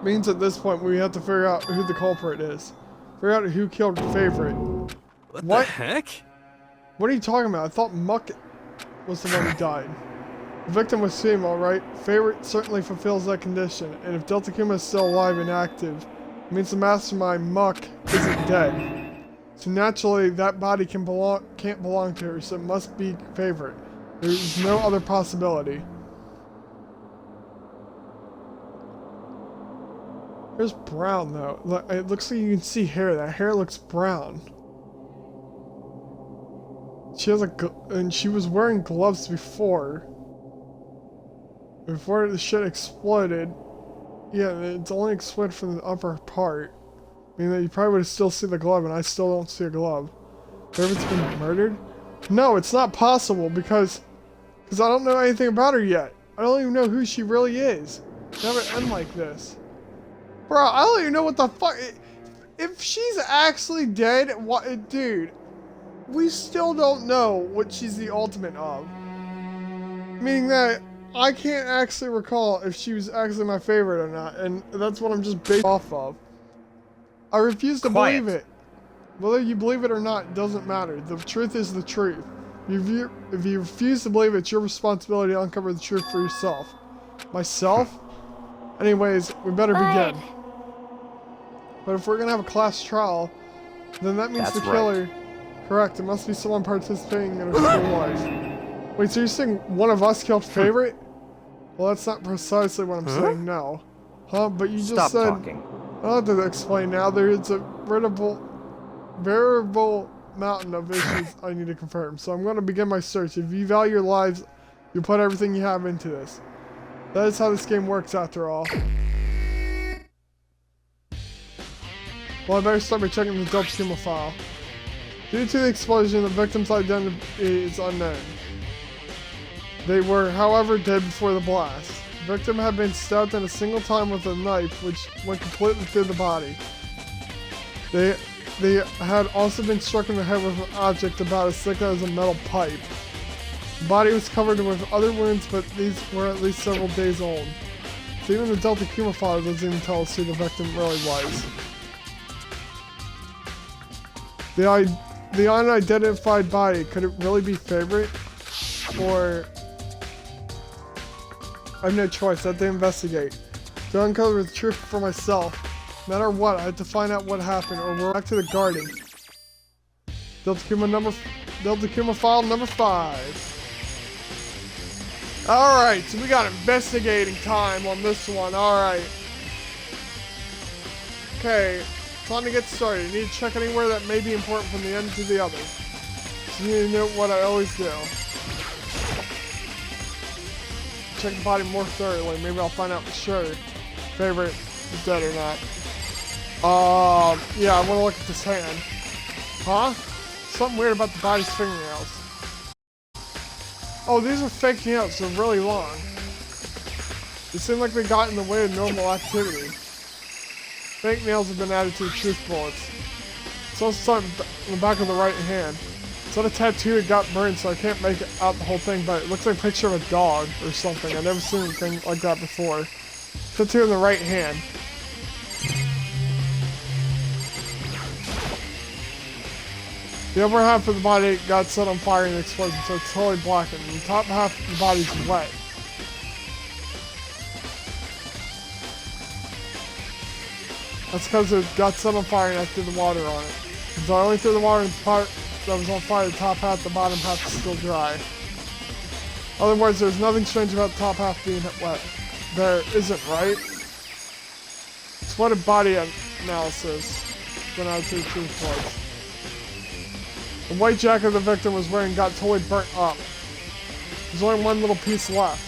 means at this point we have to figure out who the culprit is. Figure out who killed Favorite. What What? the heck? What are you talking about? I thought Muck was the one who died. The victim was female, right? Favorite certainly fulfills that condition, and if Deltakuma is still alive and active, it means the mastermind, Muck, isn't dead. So naturally, that body can't belong to her, so it must be Favorite. There is no other possibility. There's brown, though. Look, it looks like you can see hair. That hair looks brown. She has and she was wearing gloves before. Before the shit exploded. Yeah, it's only exploded from the upper part. I mean, you probably would still see the glove, and I still don't see a glove. Favorite's been murdered? No, it's not possible because I don't know anything about her yet. I don't even know who she really is. Have it end like this. Bro, I don't even know what the fuck. If she's actually dead, what, dude? We still don't know what she's the ultimate of. Meaning that I can't actually recall if she was actually my favorite or not, and that's what I'm just based off of. I refuse to believe it. Whether you believe it or not, it doesn't matter. The truth is the truth. If you refuse to believe it, it's your responsibility to uncover the truth for yourself. Myself? Anyways, we better begin. But if we're gonna have a class trial, then that means That's the killer... Correct, it must be someone participating in a school life. Wait, so you're saying one of us killed Favorite? Well, that's not precisely what I'm saying, no. Huh? But you just Stop said... talking. I don't have to explain now. There is a variable mountain of issues I need to confirm. So I'm going to begin my search. If you value your lives, you put everything you have into this. That is how this game works, after all. Well, I better start by checking the Deltakuma file. Due to the explosion, the victim's identity is unknown. They were, however, dead before the blast. The victim had been stabbed in a single time with a knife, which went completely through the body. They had also been struck in the head with an object about as thick as a metal pipe. The body was covered with other wounds, but these were at least several days old. So even the Deltakuma file doesn't even tell us who the victim really was. The unidentified body, could it really be Favorite? Or... I have no choice, I have to investigate. To uncover the truth for myself. No matter what, I have to find out what happened, or we're back to the garden. Deltakuma file number 5. Alright, so we got investigating time on this one, alright. Okay. Time to get started. You need to check anywhere that may be important from the end to the other. So you need to know what I always do. Check the body more thoroughly. Maybe I'll find out for sure Favorite is dead or not. Yeah, I want to look at this hand. Huh? Something weird about the body's fingernails. Oh, these are fake nails. They're really long. They seem like they got in the way of normal activity. Fake nails have been added to the truth bullets. It's also something in the back of the right hand. It's not a tattoo, it got burned, so I can't make out the whole thing, but it looks like a picture of a dog or something. I've never seen anything like that before. Tattoo in the right hand. The upper half of the body got set on fire in the explosion, so it's totally blackened. The top half of the body's wet. That's because it got set on fire and I threw the water on it. Since I only threw the water in the part that was on fire, the top half, the bottom half is still dry. In other words, there's nothing strange about the top half being wet. There isn't, right? Sweated body analysis. Went out to the truth bullets. The white jacket the victim was wearing got totally burnt up. There's only one little piece left.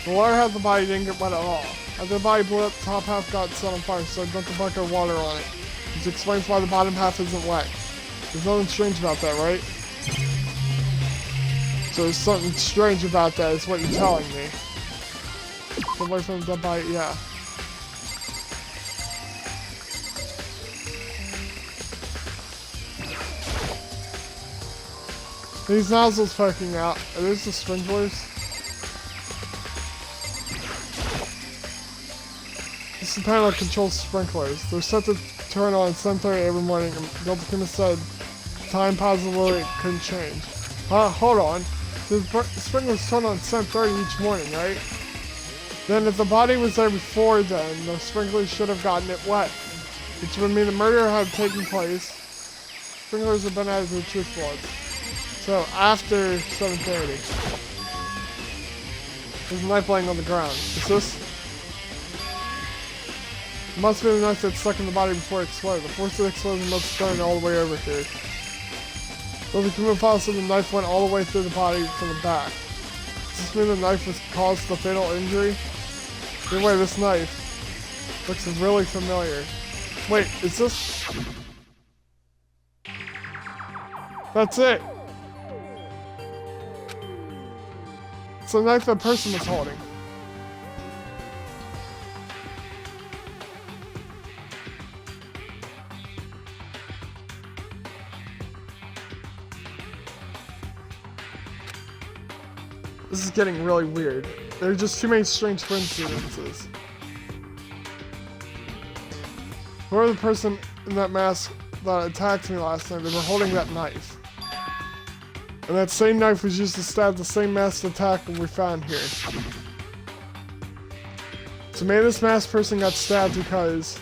The lower half of the body didn't get wet at all. After the body blew up, the top half got set on fire, so I dumped a bucket of water on it. Which explains why the bottom half isn't wet. There's nothing strange about that, right? So there's something strange about that, is what you're telling me. Get away from the dead body, yeah. These nozzles poking out. Are those the sprinklers? This is the panel that controls sprinklers. They're set to turn on at 7:30 every morning, and Deltakuma said time possibly couldn't change. Hold on. The sprinklers turn on at 7:30 each morning, right? Then if the body was there before then, the sprinklers should have gotten it wet. Which would mean the murder had taken place. Sprinklers have been added to the truth bloods. So after 7:30. There's a knife laying on the ground. Is this? It must be the knife that stuck in the body before it exploded. The force of the explosion must have turned all the way over here. So the Kuma file said the knife went all the way through the body from the back. Does this mean the knife was caused the fatal injury? Anyway, this knife looks really familiar. Wait, is this? That's it. It's the knife that person was holding. This is getting really weird. There are just too many strange coincidences. Whoever the person in that mask that attacked me last night, they were holding that knife. And that same knife was used to stab the same masked attacker we found here. So maybe this masked person got stabbed because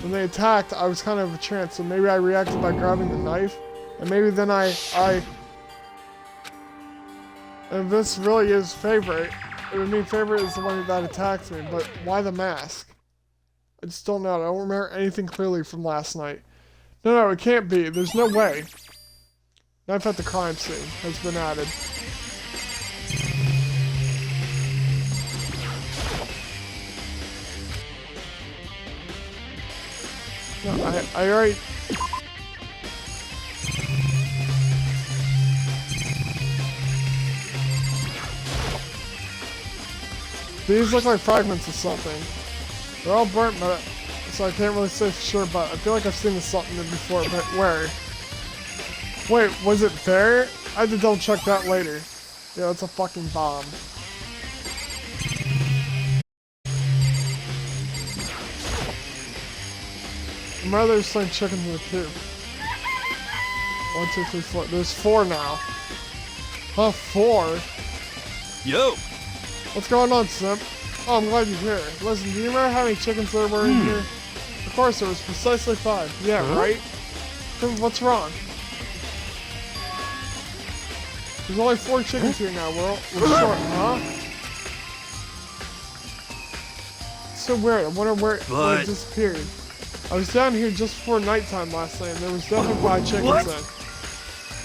when they attacked, I was kind of a trance, so maybe I reacted by grabbing the knife, and maybe then and if this really is favorite, it would mean favorite is the one that attacked me, but why the mask? I just don't know. I don't remember anything clearly from last night. No, it can't be. There's no way. Knife at the crime scene has been added. No, I already... These look like fragments of something. They're all burnt, but so I can't really say for sure, but I feel like I've seen this something before, but where? Wait, was it there? I had to double check that later. Yeah, that's a fucking bomb. Remember there's some chickens in the coop. 1, 2, 3, 4. There's 4 now. Huh, 4? Yo! What's going on, Simp? Oh, I'm glad you're here. Listen, do you remember how many chickens there were in here? Of course, there was precisely 5. Yeah, right? What's wrong? There's only 4 chickens here now. We're short, huh? It's so weird. I wonder where it disappeared. I was down here just before nighttime last night, and there was definitely 5 chickens then.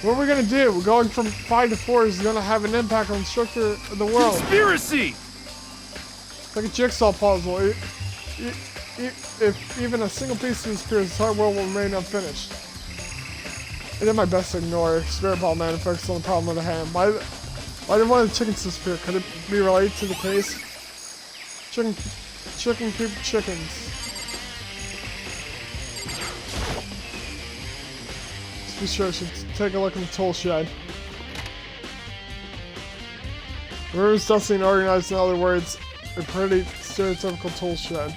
What are we gonna do? Going from 5 to 4 is gonna have an impact on the structure of the world. Conspiracy! It's like a jigsaw puzzle. If even a single piece disappears, the entire world will remain unfinished. I did my best to ignore Spirit Ball Man and focus on the problem at hand. Why did one of the chickens disappear? Could it be related to the case? Chicken coop chickens. Let's be sure I should take a look in the tool shed. The room is dusty and organized, in other words, a pretty stereotypical tool shed.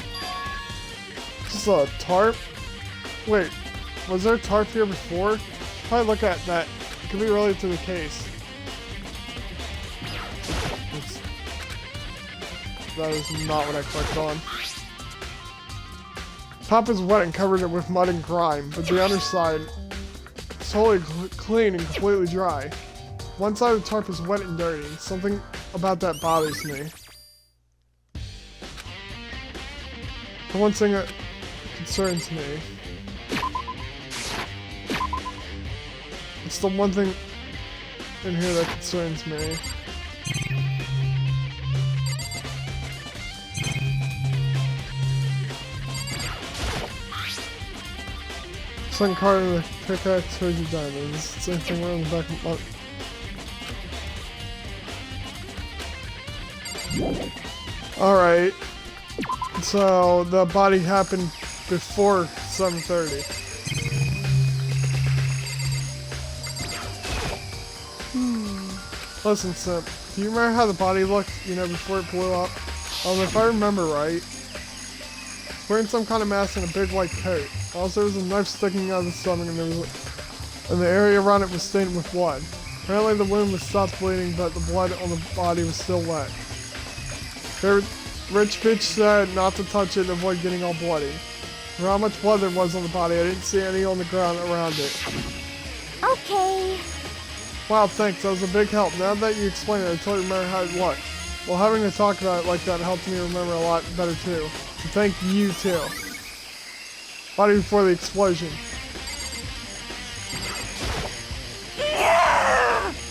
This is a tarp? Wait, was there a tarp here before? Probably look at that. It could be related to the case. That is not what I clicked on. Top is wet and covered it with mud and grime, but the underside is totally clean and completely dry. One side of the tarp is wet and dirty. Something about that bothers me. The one thing that concerns me. It's the one thing in here that concerns me. Second card of the pickaxe towards the diamonds. Same thing right on the back of my... Alright. So the body happened before 7:30. Listen, Simp, do you remember how the body looked, before it blew up? If I remember right, it's wearing some kind of mask and a big white coat. Also, there was a knife sticking out of the stomach, and the area around it was stained with blood. Apparently, the wound was stopped bleeding, but the blood on the body was still wet. The rich bitch said not to touch it and avoid getting all bloody. For how much blood there was on the body, I didn't see any on the ground around it. Okay. Wow, thanks. That was a big help. Now that you explained it, I totally remember how it looked. Well, having to talk about it like that helped me remember a lot better, too. So thank you, too. Body before the explosion.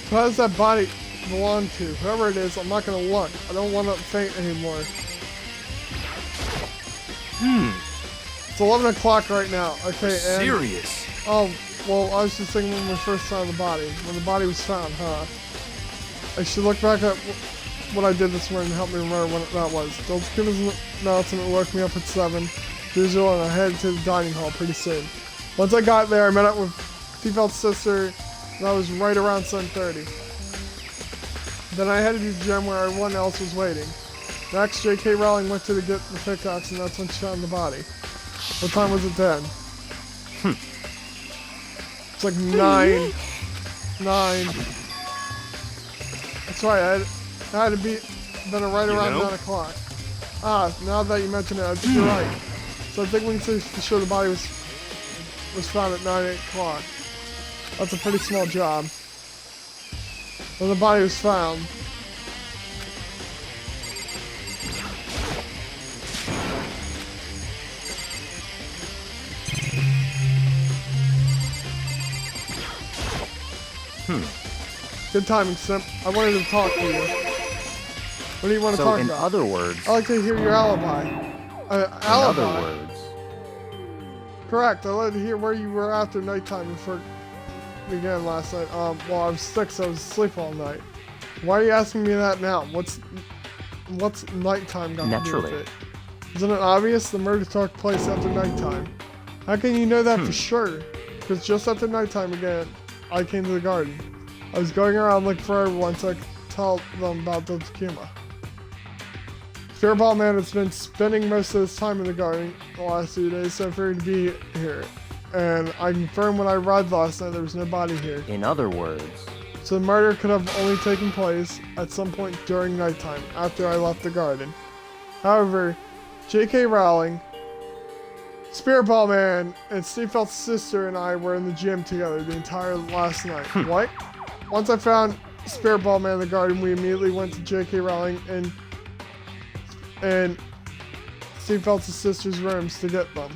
So how does that body belong to? Whoever it is, I'm not gonna look. I don't want to faint anymore. It's 11 o'clock right now. Okay, and... Serious? Oh, well, I was just thinking when we first found the body. When the body was found, huh? I should look back at what I did this morning to help me remember when that was. Deltakuma's announcement woke me up at 7, as usual, and I headed to the dining hall pretty soon. Once I got there, I met up with T-Felt's sister, and that was right around 7:30. Then I headed to the gym where everyone else was waiting. Next, J.K. Rowling went to get the pickaxe, and that's when she found the body. What time was it then? It's like 9. That's right, I had to be been right around 9 o'clock. Ah, now that you mention it, I think you're right. So I think we can say for sure the body was found at 8 o'clock. That's a pretty small job. When the body was found. Good timing, Simp. I wanted to talk to you. What do you want to talk So, in about? other words, I'd like to hear your alibi. in Alibi? other words, Correct. I'd like to hear where you were after nighttime before it began last night. Well, I was sick, so I was asleep all night. Why are you asking me that now? What's nighttime got to do Naturally. with it? Isn't it obvious the murder took place after nighttime? How can you know that for sure? Because just after nighttime again, I came to the garden. I was going around looking for everyone so I could tell them about Deltakuma. Spearball Man has been spending most of his time in the garden the last few days, so I figured to be here. And I confirmed when I arrived last night there was no body here. in other words, So the murder could have only taken place at some point during nighttime, after I left the garden. However, J.K. Rowling, Spearball Man, and Steve Felt's sister and I were in the gym together the entire last night. What? Once I found Spearball Man in the garden, we immediately went to J.K. Rowling and Steve Felt's sister's rooms to get them.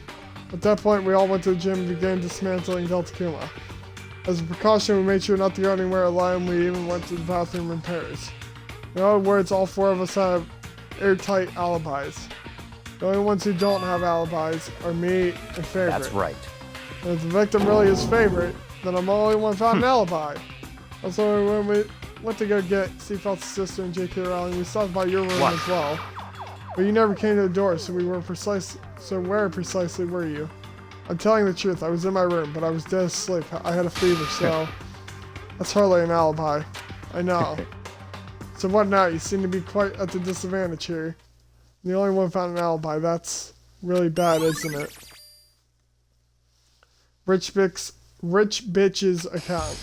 At that point, we all went to the gym and began dismantling Deltakuma. As a precaution, we made sure not to go anywhere alone. We even went to the bathroom in Paris. In other words, all four of us have airtight alibis. The only ones who don't have alibis are me and Favorite. that's right. And if the victim really is Favorite, then I'm the only one without an alibi. Also, when we went to go get Steve Felt's sister and J.K. Rowling, we stopped by your room What? as well. But you never came to the door, so where precisely were you? I'm telling the truth, I was in my room, but I was dead asleep. I had a fever, so that's hardly an alibi. I know. So what now? You seem to be quite at the disadvantage here. The only one found an alibi. That's really bad, isn't it? Rich bitch's account.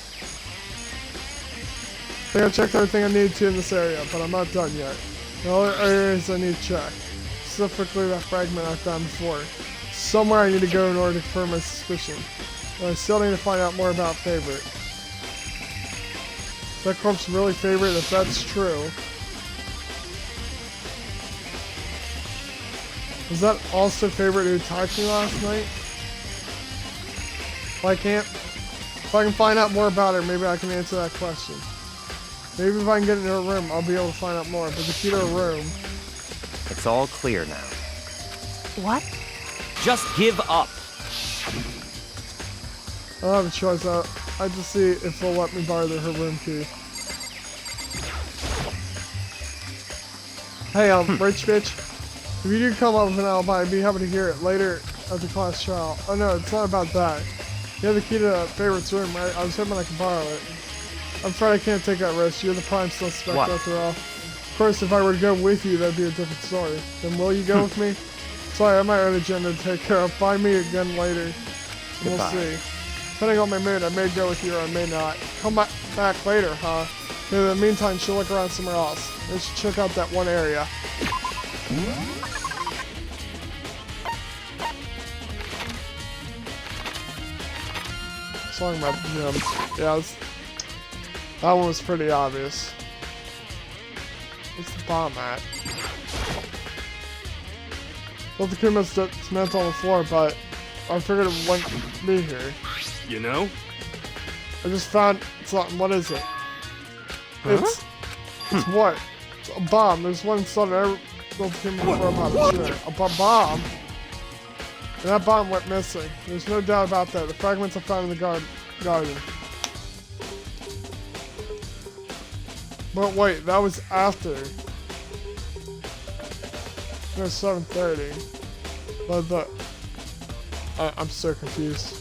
I think I checked everything I needed to in this area, but I'm not done yet. The other areas I need to check. Specifically that fragment I found before. Somewhere I need to go in order to confirm my suspicion. But I still need to find out more about Favorite. Is that corpse really Favorite? If that's true. Was that also Favorite who attacked me last night? If I can find out more about her, maybe I can answer that question. Maybe if I can get into her room, I'll be able to find out more. But the key to her room... It's all clear now. What? Just give up. I don't have a choice. I have to see if they'll let me borrow her room key. Hey, rich bitch. If you do come up with an alibi, I'd be happy to hear it later at the class trial. Oh no, it's not about that. You have the key to Favorite's room, right? I was hoping I could borrow it. I'm afraid I can't take that risk. You're the prime suspect What? after all. Of course, if I were to go with you, that'd be a different story. Then will you go with me? Sorry, I might have an agenda to take care of. Find me again later. And we'll Goodbye. see. Depending on my mood, I may go with you or I may not. Come back later, huh? In the meantime, you should look around somewhere else. We should check out that one area. Talking about the gym. Yeah, that one was pretty obvious. Where's the bomb at? Deltakuma's meant on the floor, but I figured it wouldn't be here. You know? I just found something. What is it? Huh? It's what? It's a bomb. There's one inside every Deltakuma before about a bomb. And that bomb went missing. There's no doubt about that. The fragments are found in the garden. But wait, that was after. It was 7:30. But I'm so confused.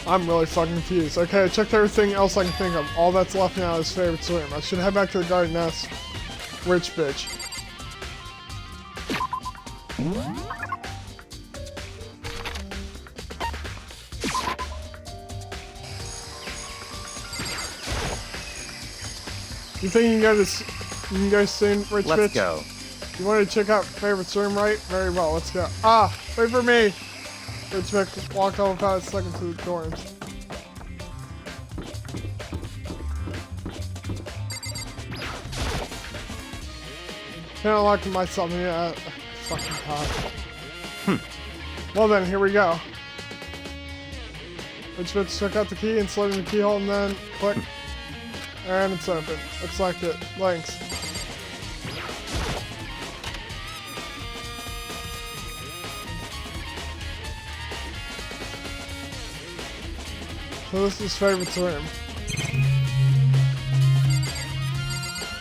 I'm really fucking confused. Okay, I checked everything else I can think of. All that's left now is favorite room. I should head back to the garden nest. Rich bitch. You think you can go soon, rich bitch? Let's go. You want to check out favorite room, right? Very well, let's go. Ah, wait for me! Rich bitch walked off about a second to the dorms. Can't unlock myself yet. Fucking god. Well then, here we go. Rich bitch took out the key and slid in the keyhole and then click. And it's open. Looks like it. Thanks. So this is favorite room.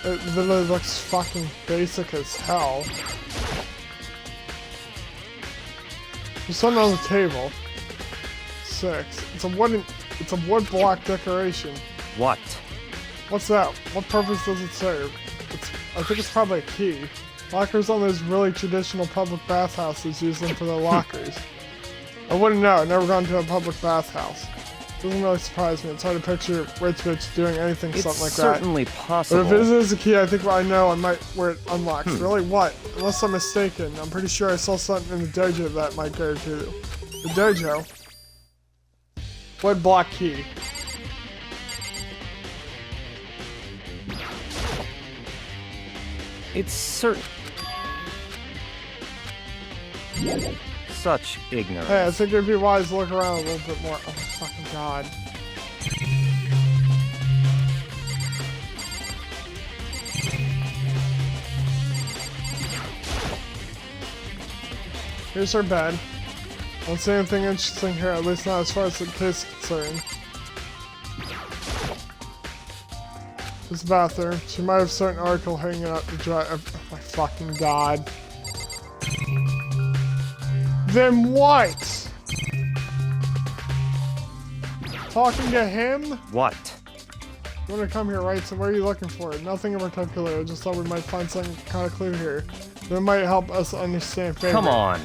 It literally looks fucking basic as hell. There's something on the table. 6. It's a wood block decoration. What? What's that? What purpose does it serve? I think it's probably a key. Lockers on those really traditional public bathhouses use them for their lockers. I wouldn't know. I've never gone to a public bathhouse. Doesn't really surprise me. It's hard to picture rich bitch doing anything something like that. It's certainly possible. But if it is a key, I think I know where it unlocks. Really, what? Unless I'm mistaken, I'm pretty sure I saw something in the dojo that might go to. The dojo? Wood block key. It's certain. Such ignorance. Hey, I think it'd be wise to look around a little bit more. Oh my fucking god. Here's her bed. I don't see anything interesting here, at least not as far as the case is concerned. This bathroom. She might have a certain article hanging out to dry. Oh my fucking god. Then what? Talking to him? What? You want to come here, right? So what are you looking for? Nothing in particular. I just thought we might find some kind of clue here that might help us understand favorite. Come on.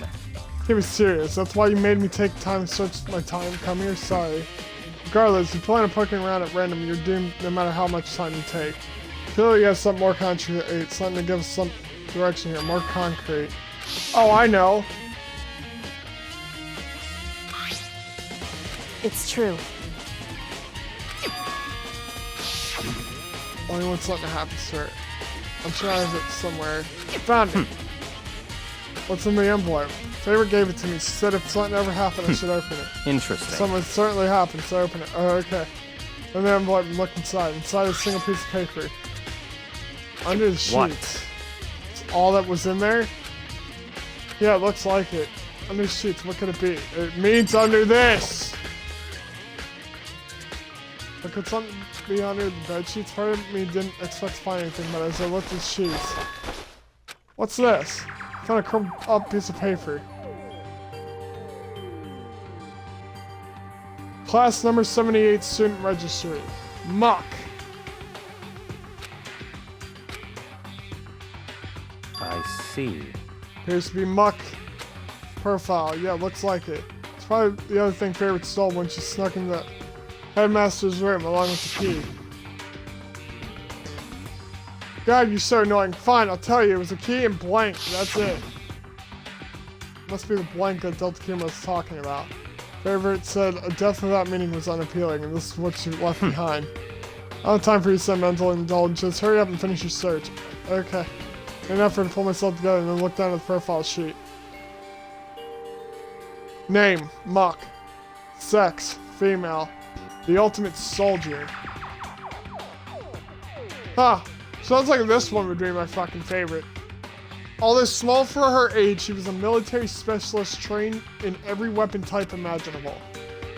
He was serious. That's why you made me take time to search my time. Come here, sorry. Regardless, if you plan on poking around at random, you're doomed no matter how much time you take. Clearly you have something more concrete, something to give us some direction here, more concrete. Oh, I know. It's true. Only when something happens to her. I'm sure I have it somewhere. Found it. What's in the envelope? Favorite gave it to me. She said if something ever happened, I should open it. Interesting. Something certainly happened, so open it. Oh, okay. In the envelope and look inside. Inside is a single piece of paper. Under the sheets. What? It's all that was in there? Yeah, it looks like it. Under sheets, what could it be? It means under this! But could something be under the bed sheets? Part of me didn't expect to find anything, but as I looked at sheets... What's this? I found a crumpled up piece of paper. Class number 78 student registry. Muck. I see. Appears to be Muck profile. Yeah, looks like it. It's probably the other thing Favorite stole when she snuck in the headmaster's room along with the key. God, you're so annoying. Fine, I'll tell you. It was a key and blank. That's it. Must be the blank that Deltakuma was talking about. Favorite said a death without meaning was unappealing, and this is what she left behind. I don't have time for you sentimental indulgence. Hurry up and finish your search. Okay. In an effort to pull myself together and then look down at the profile sheet. Name, Muck. Sex, female. The ultimate soldier. Huh. Sounds like this one would be my fucking favorite. Although small for her age, she was a military specialist trained in every weapon type imaginable.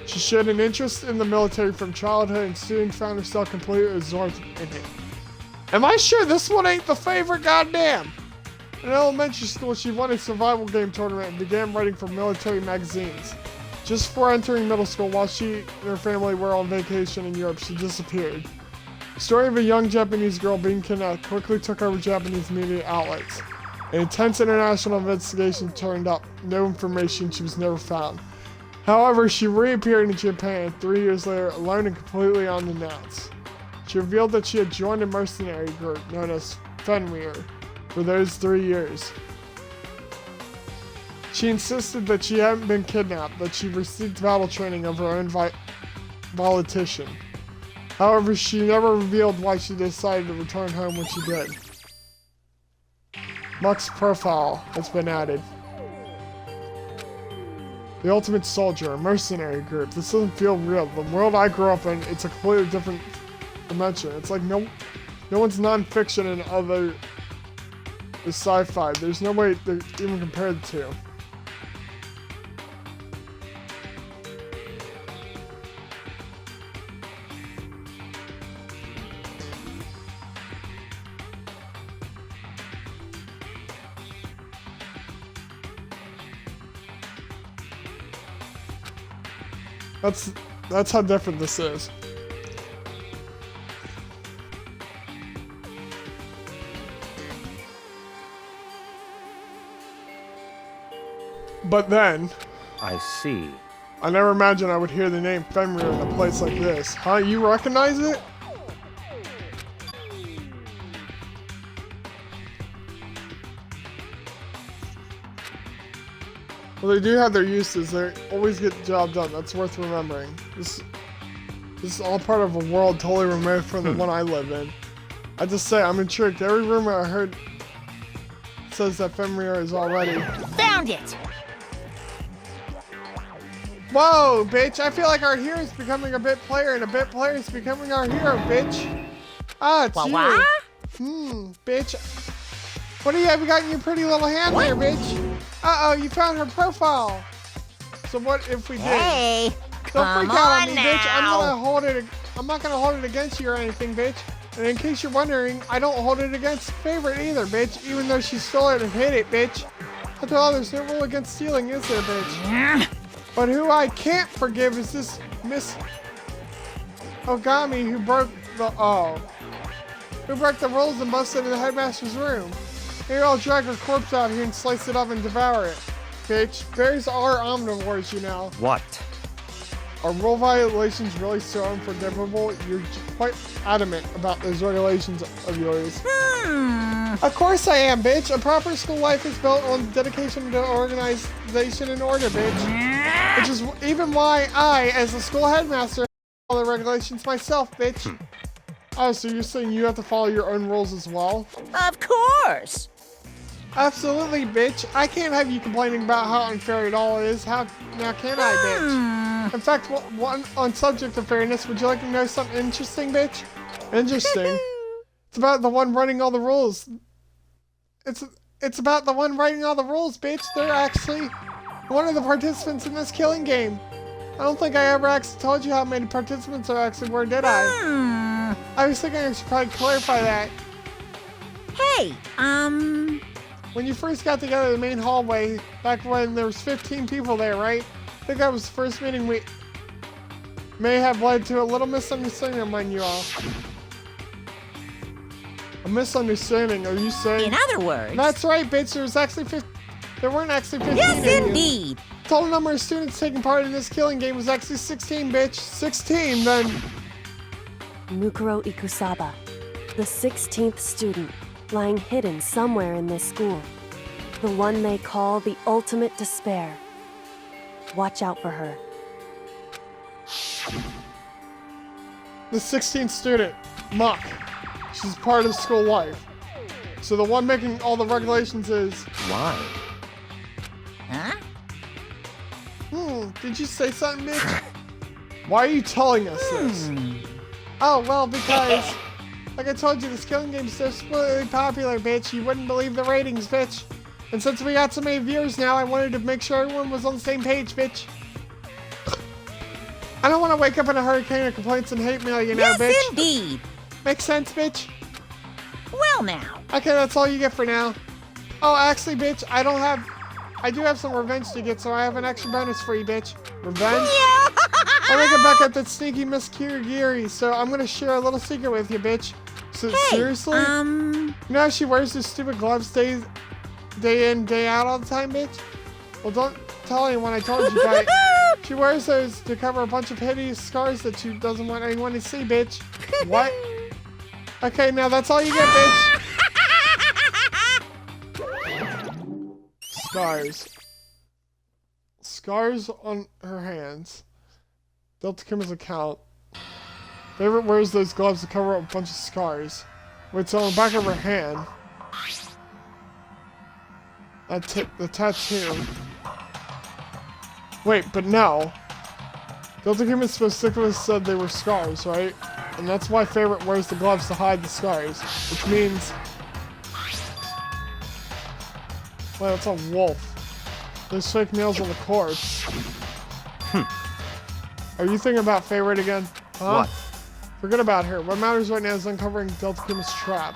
She showed an interest in the military from childhood and soon found herself completely absorbed in it. Am I sure this one ain't the favorite? Goddamn! In elementary school, she won a survival game tournament and began writing for military magazines. Just before entering middle school, while she and her family were on vacation in Europe, she disappeared. The story of a young Japanese girl being kidnapped quickly took over Japanese media outlets. An intense international investigation turned up no information. She was never found. However, she reappeared in Japan 3 years later, alone and completely unannounced. She revealed that she had joined a mercenary group known as Fenrir for those 3 years. She insisted that she hadn't been kidnapped, that she received battle training of her own volition. However, she never revealed why she decided to return home when she did. Muck's profile has been added. The Ultimate Soldier, a mercenary group. This doesn't feel real. The world I grew up in, it's a completely different dimension. It's like no one's non-fiction and other is sci-fi. There's no way to even compare the two. That's how different this is. But then, I see. I never imagined I would hear the name Fenrir in a place like this. Huh? You recognize it? Well, they do have their uses. They always get the job done. That's worth remembering. This is all part of a world totally removed from the one I live in. I just say, I'm intrigued. Every rumor I heard says that Fenrir is already... Found it! Whoa, bitch! I feel like our hero is becoming a bit player, and a bit player is becoming our hero, bitch! Ah, it's you! Bitch. What do you have got in your pretty little hand there, bitch? Uh-oh, you found her profile! So what if we did? Hey! Don't Come freak out on me, on bitch! now. I'm not gonna hold it against you or anything, bitch! And in case you're wondering, I don't hold it against Favorite either, bitch! Even though she stole it and hid it, bitch! After all, there's no rule against stealing, is there, bitch? But who I can't forgive is this Miss Ogami who broke the rules and busted into the headmaster's room. Maybe I'll drag her corpse out here and slice it up and devour it. Bitch, bears are omnivores, you know. What? Are rule violations really so unforgivable? You're quite adamant about those regulations of yours. Of course I am, bitch. A proper school life is built on dedication to organization and order, bitch. Which is even why I, as a school headmaster, follow the regulations myself, bitch. Oh, so you're saying you have to follow your own rules as well? Of course! Absolutely, bitch. I can't have you complaining about how unfair it all is. How now can I, bitch? In fact, one on subject of fairness, would you like to know something interesting, bitch? Interesting. It's about the one running all the rules. It's It's about the one writing all the rules, bitch. They're actually one of the participants in this killing game. I don't think I ever actually told you how many participants there actually were, did I? I was thinking I should probably clarify that. Hey, When you first got together in the main hallway, back when there was 15 people there, right? I think that was the first meeting we may have led to a little misunderstanding among you all. A misunderstanding, are you saying? in other words... That's right, bitch. There weren't actually 15 Yes, of you. indeed. The total number of students taking part in this killing game was actually 16, bitch. 16, then. Mukuro Ikusaba, the 16th student, lying hidden somewhere in this school. The one they call the ultimate despair. Watch out for her. The 16th student, Muck. She's part of school life. So the one making all the regulations is... Why? Huh? Did you say something, bitch? Why are you telling us this? Oh, well, because... Like I told you, this killing game is so split popular, bitch. You wouldn't believe the ratings, bitch. And since we got so many viewers now, I wanted to make sure everyone was on the same page, bitch. I don't want to wake up in a hurricane of complaints and hate mail, you know, Yes, bitch. indeed. Makes sense, bitch? Well, now. Okay, that's all you get for now. Oh, actually, bitch, I do have some revenge to get, so I have an extra bonus for you, bitch. Revenge? I'll make it back at that sneaky Miss Kirigiri, so I'm gonna share a little secret with you, bitch. So, seriously? You know how she wears those stupid gloves day in, day out all the time, bitch? Well, don't tell anyone I told you, but she wears those to cover a bunch of hideous scars that she doesn't want anyone to see, bitch. What? Okay, now that's all you get, bitch. Scars. Scars on her hands. Deltakuma's account. Favorite wears those gloves to cover up a bunch of scars. Wait, on the back of her hand. The tattoo. Wait, but no. Deltakuma specifically said they were scars, right? And that's why Favorite wears the gloves to hide the scars. Which means... Well, it's a wolf. There's fake nails on the corpse. Are you thinking about Favorite again? Huh? What? Forget about her. What matters right now is uncovering Deltakuma's trap.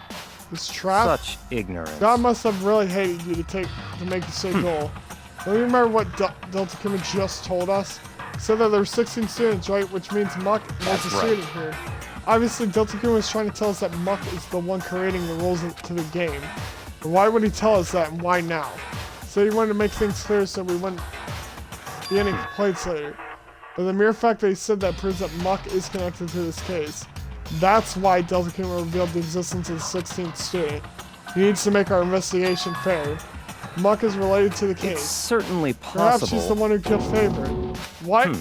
This trap? Such ignorance. God must have really hated you to make you say goal. Don't you remember what Deltakuma just told us? He said that there were 16 students, right? Which means Muck was a student here. Obviously, Deltakuma was trying to tell us that Muck is the one creating the rules to the game. But why would he tell us that, and why now? So he wanted to make things clear so we wouldn't be any complaints later. But the mere fact that he said that proves that Muck is connected to this case. That's why Deltakuma revealed the existence of the 16th student. He needs to make our investigation fair. Muck is related to the case. It's certainly Perhaps possible. she's the one who killed Favorite. What?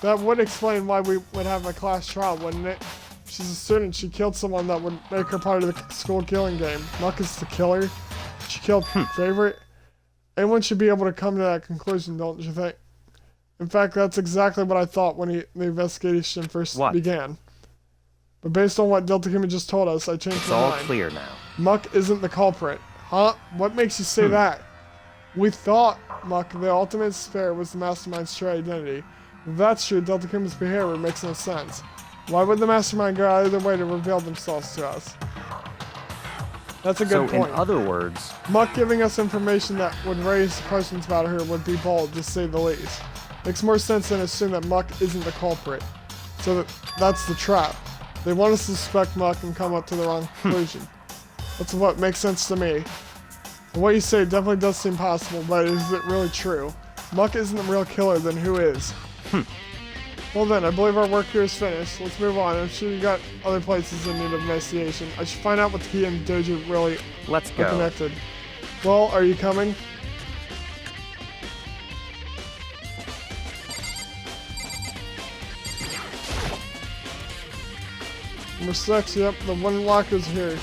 That would explain why we would have a class trial, wouldn't it? She's a student. She killed someone that would make her part of the school killing game. Muck is the killer. She killed Favorite. Anyone should be able to come to that conclusion, don't you think? In fact, that's exactly what I thought when the investigation first began. But based on what Deltakuma just told us, I changed my mind. It's all clear now. Muck isn't the culprit. Huh? What makes you say that? We thought Muck, the ultimate despair, was the mastermind's true identity. If that's true, Deltakuma's behavior makes no sense. Why would the mastermind go out of their way to reveal themselves to us? That's a good point. In other words, Muck giving us information that would raise questions about her would be bold, to say the least. Makes more sense than assume that Muck isn't the culprit. So that's the trap. They want us to suspect Muck and come up to the wrong conclusion. That's what makes sense to me. And what you say definitely does seem possible, but is it really true? If Muck isn't the real killer, then who is? Well then, I believe our work here is finished. Let's move on. I'm sure you got other places in need of investigation. I should find out what the key and dojo really let's are go. connected. Well, are you coming? Number 6, yep, the wooden locker's here.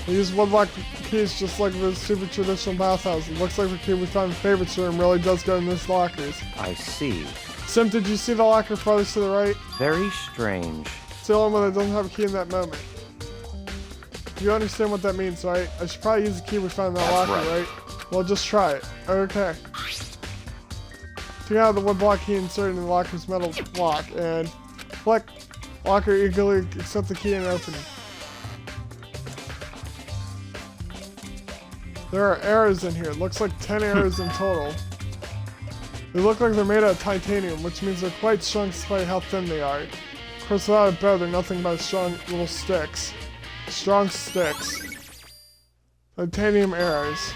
We use woodlock keys just like the super traditional bathhouse. It looks like the key we found in Favorite's room really does go in these lockers. I see. Sim, did you see the locker farthest to the right? Very strange. It's the only one that doesn't have a key in that moment. You understand what that means, right? I should probably use the key we found in that That's locker, right. right? Well, just try it. Okay. Take out the wood block key inserted in the locker's metal lock, and click. Locker eagerly accept the key and open. There are arrows in here. Looks like 10 arrows in total. They look like they're made out of titanium, which means they're quite strong despite how thin they are. Of course, without a bow, they're nothing but strong little sticks. Strong sticks. Titanium arrows.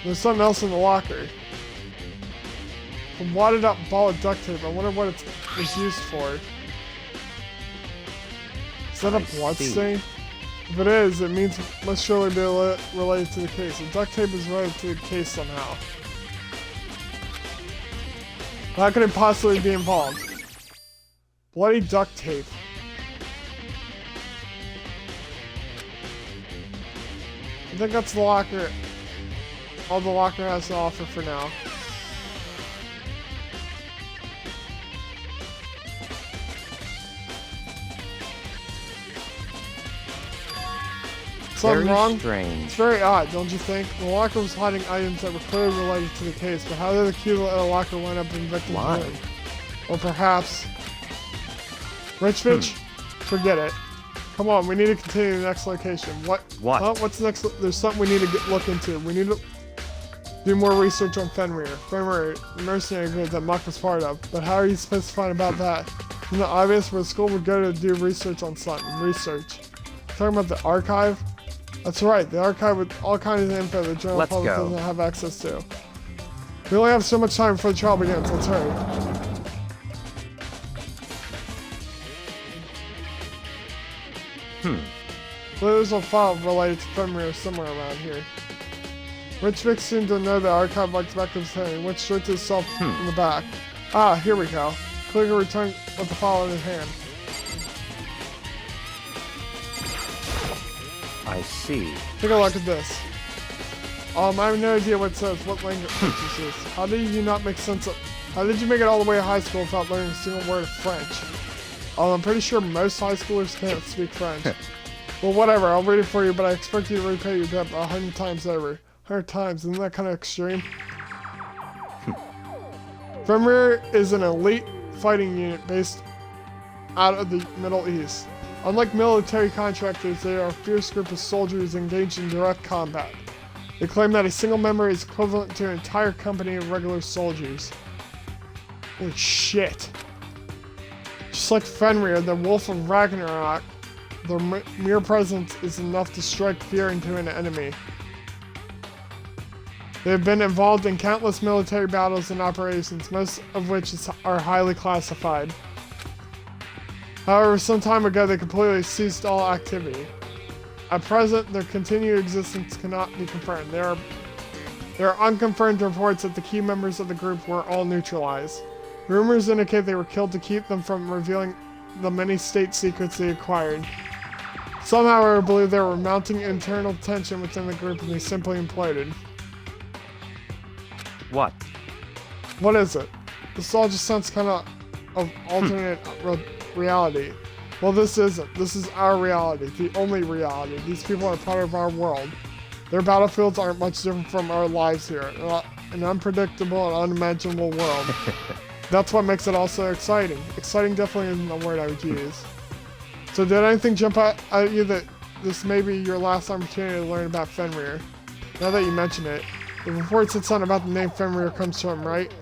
There's something else in the locker. A wadded up ball of duct tape. I wonder what it was used for. Is that a blood stain? If it is, it means it must surely be related to the case. The duct tape is related to the case somehow. How could it possibly be involved? Bloody duct tape. I think that's the locker. All the locker has to offer for now. Something Very wrong? strange. It's very odd, don't you think? The locker was hiding items that were clearly related to the case, but how did the key to the locker wind up in the victim's Why? room? Or perhaps... Rich bitch? Forget it. Come on, we need to continue to the next location. What? What? Huh? What's next? There's something we need to look into. We need to do more research on Fenrir. Fenrir, the mercenary group that Muck was part of. But how are you supposed to find about that? Isn't it obvious where the school would go to do research on something? Research. Talking about the archive? That's right, the archive with all kinds of info the general Let's public go. doesn't have access to. We only have so much time before the trial begins. Let's hurry. There's a file related to Fenrir somewhere around here. Rich Vic seemed to know the archive like the back of his hand and went straight to himself in the back. Ah, here we go. Clicker returned with the file in his hand. I see. Take a look at this. I have no idea what it says, what language this is. How did you not make sense of... How did you make it all the way to high school without learning a single word of French? I'm pretty sure most high schoolers can't speak French. Well, whatever, I'll read it for you, but I expect you to repay your debt 100 times over. 100 times, isn't that kind of extreme? Fenrir is an elite fighting unit based out of the Middle East. Unlike military contractors, they are a fierce group of soldiers engaged in direct combat. They claim that a single member is equivalent to an entire company of regular soldiers. Holy shit. Just like Fenrir, the Wolf of Ragnarok, their mere presence is enough to strike fear into an enemy. They have been involved in countless military battles and operations, most of which are highly classified. However, some time ago they completely ceased all activity. At present, their continued existence cannot be confirmed. There are unconfirmed reports that the key members of the group were all neutralized. Rumors indicate they were killed to keep them from revealing the many state secrets they acquired. Some, however, believe there were mounting internal tension within the group and they simply imploded. What? What is it? This all just sounds kind of alternate reality. Well, this isn't. This is our reality, the only reality. These people are part of our world. Their battlefields aren't much different from our lives here. An unpredictable and unimaginable world. That's what makes it all so exciting. Exciting definitely isn't the word I would use. So did anything jump out at you that this may be your last opportunity to learn about Fenrir? Now that you mention it, the report said something about the name Fenrir comes from, right?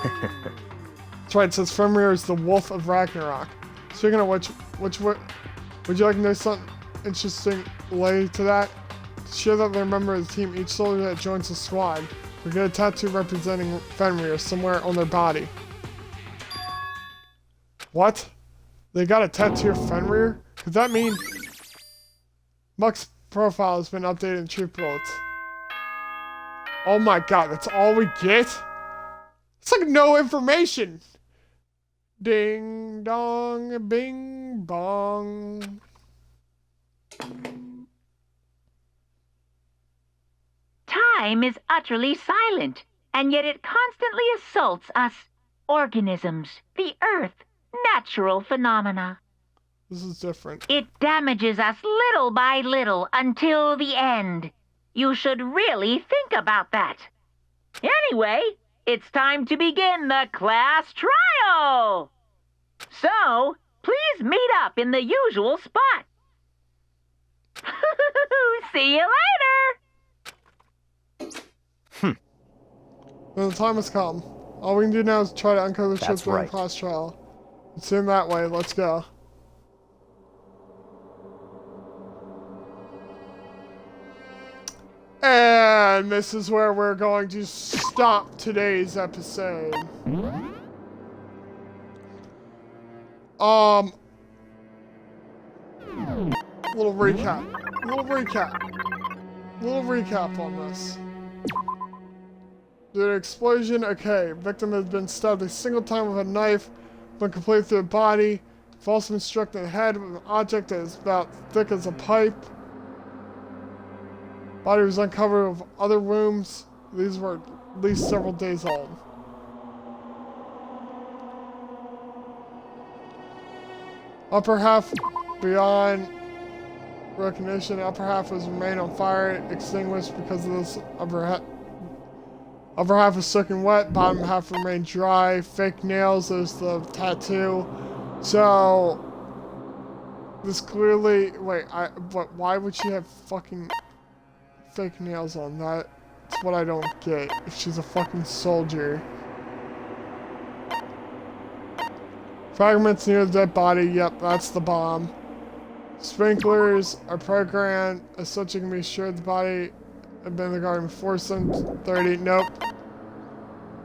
That's right, it says Fenrir is the Wolf of Ragnarok. Speaking of which would you like to know something interesting related to that? To show that they're a member of the team, each soldier that joins the squad will get a tattoo representing Fenrir somewhere on their body. What? They got a tattoo of Fenrir? Could that mean Muck's profile has been updated in Truth Bullets? Oh my god, that's all we get? It's like no information! Ding dong, bing bong. Time is utterly silent, and yet it constantly assaults us organisms, the earth, natural phenomena. This is different. It damages us little by little until the end. You should really think about that. Anyway, it's time to begin the class trial. So, please meet up in the usual spot. See you later. Well, the time has come. All we can do now is try to uncover the truth That's during right. class trial. It's in that way. Let's go. And this is where we're going to stop today's episode. Little recap on this. The explosion, okay. Victim has been stabbed a single time with a knife, but completely through the body. False been struck in the head with an object that is about thick as a pipe. Body was uncovered with other wounds. These were at least several days old. Upper half beyond recognition. Upper half was remained on fire, extinguished because of this. Upper half was soaking wet. Bottom half remained dry. Fake nails. There's the tattoo. So this clearly. Wait. But why would she have fucking fake nails on? That's what I don't get. If she's a fucking soldier. Fragments near the dead body. Yep, that's the bomb. Sprinklers are programmed as such you can be sure the body had been in the garden before 7:30. Nope.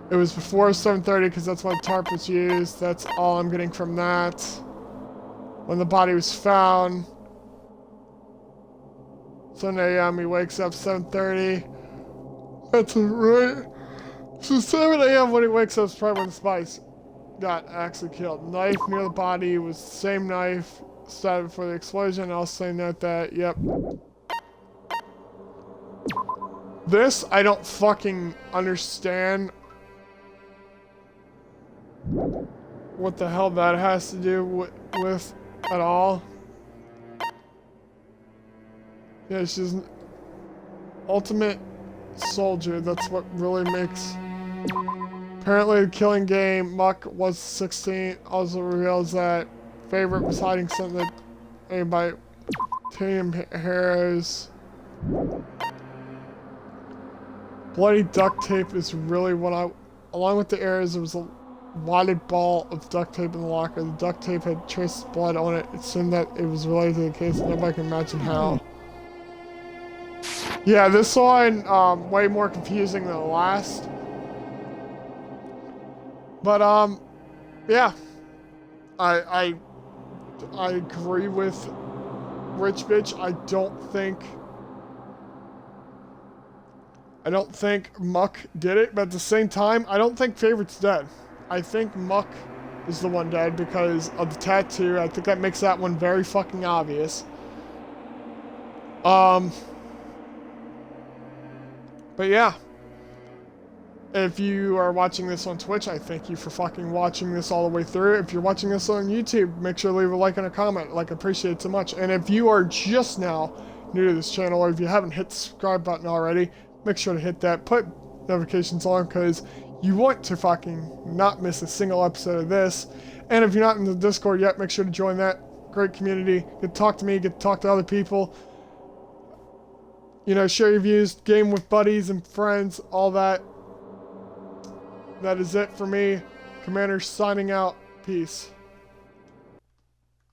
It was before 7:30 because that's when the tarp was used. That's all I'm getting from that. When the body was found. 7 a.m. He wakes up 7:30. That's right. So 7 a.m. when he wakes up is probably when the spice got actually killed. Knife near the body was the same knife started before the explosion. I'll say note that. Yep. This I don't fucking understand what the hell that has to do with at all. Yeah, she's an ultimate soldier. That's what really makes. Apparently, the killing game Muck was 16. Also reveals that favorite was hiding something that anybody team heroes. Bloody duct tape is really what I. Along with the arrows, there was a wadded ball of duct tape in the locker. The duct tape had traces of blood on it. It seemed that it was related to the case. Nobody can imagine how. Yeah, this one way more confusing than the last. But yeah, I agree with Rich Bitch. I don't think Muck did it, but at the same time, I don't think Favorite's dead. I think Muck is the one dead because of the tattoo. I think that makes that one very fucking obvious. But yeah. If you are watching this on Twitch, I thank you for fucking watching this all the way through. If you're watching this on YouTube, make sure to leave a like and a comment. Like, I appreciate it so much. And if you are just now new to this channel, or if you haven't hit the subscribe button already, make sure to hit that. Put notifications on, because you want to fucking not miss a single episode of this. And if you're not in the Discord yet, make sure to join that great community. Get to talk to me, get to talk to other people. You know, share your views, game with buddies and friends, all that. That is it for me. Commander signing out. Peace.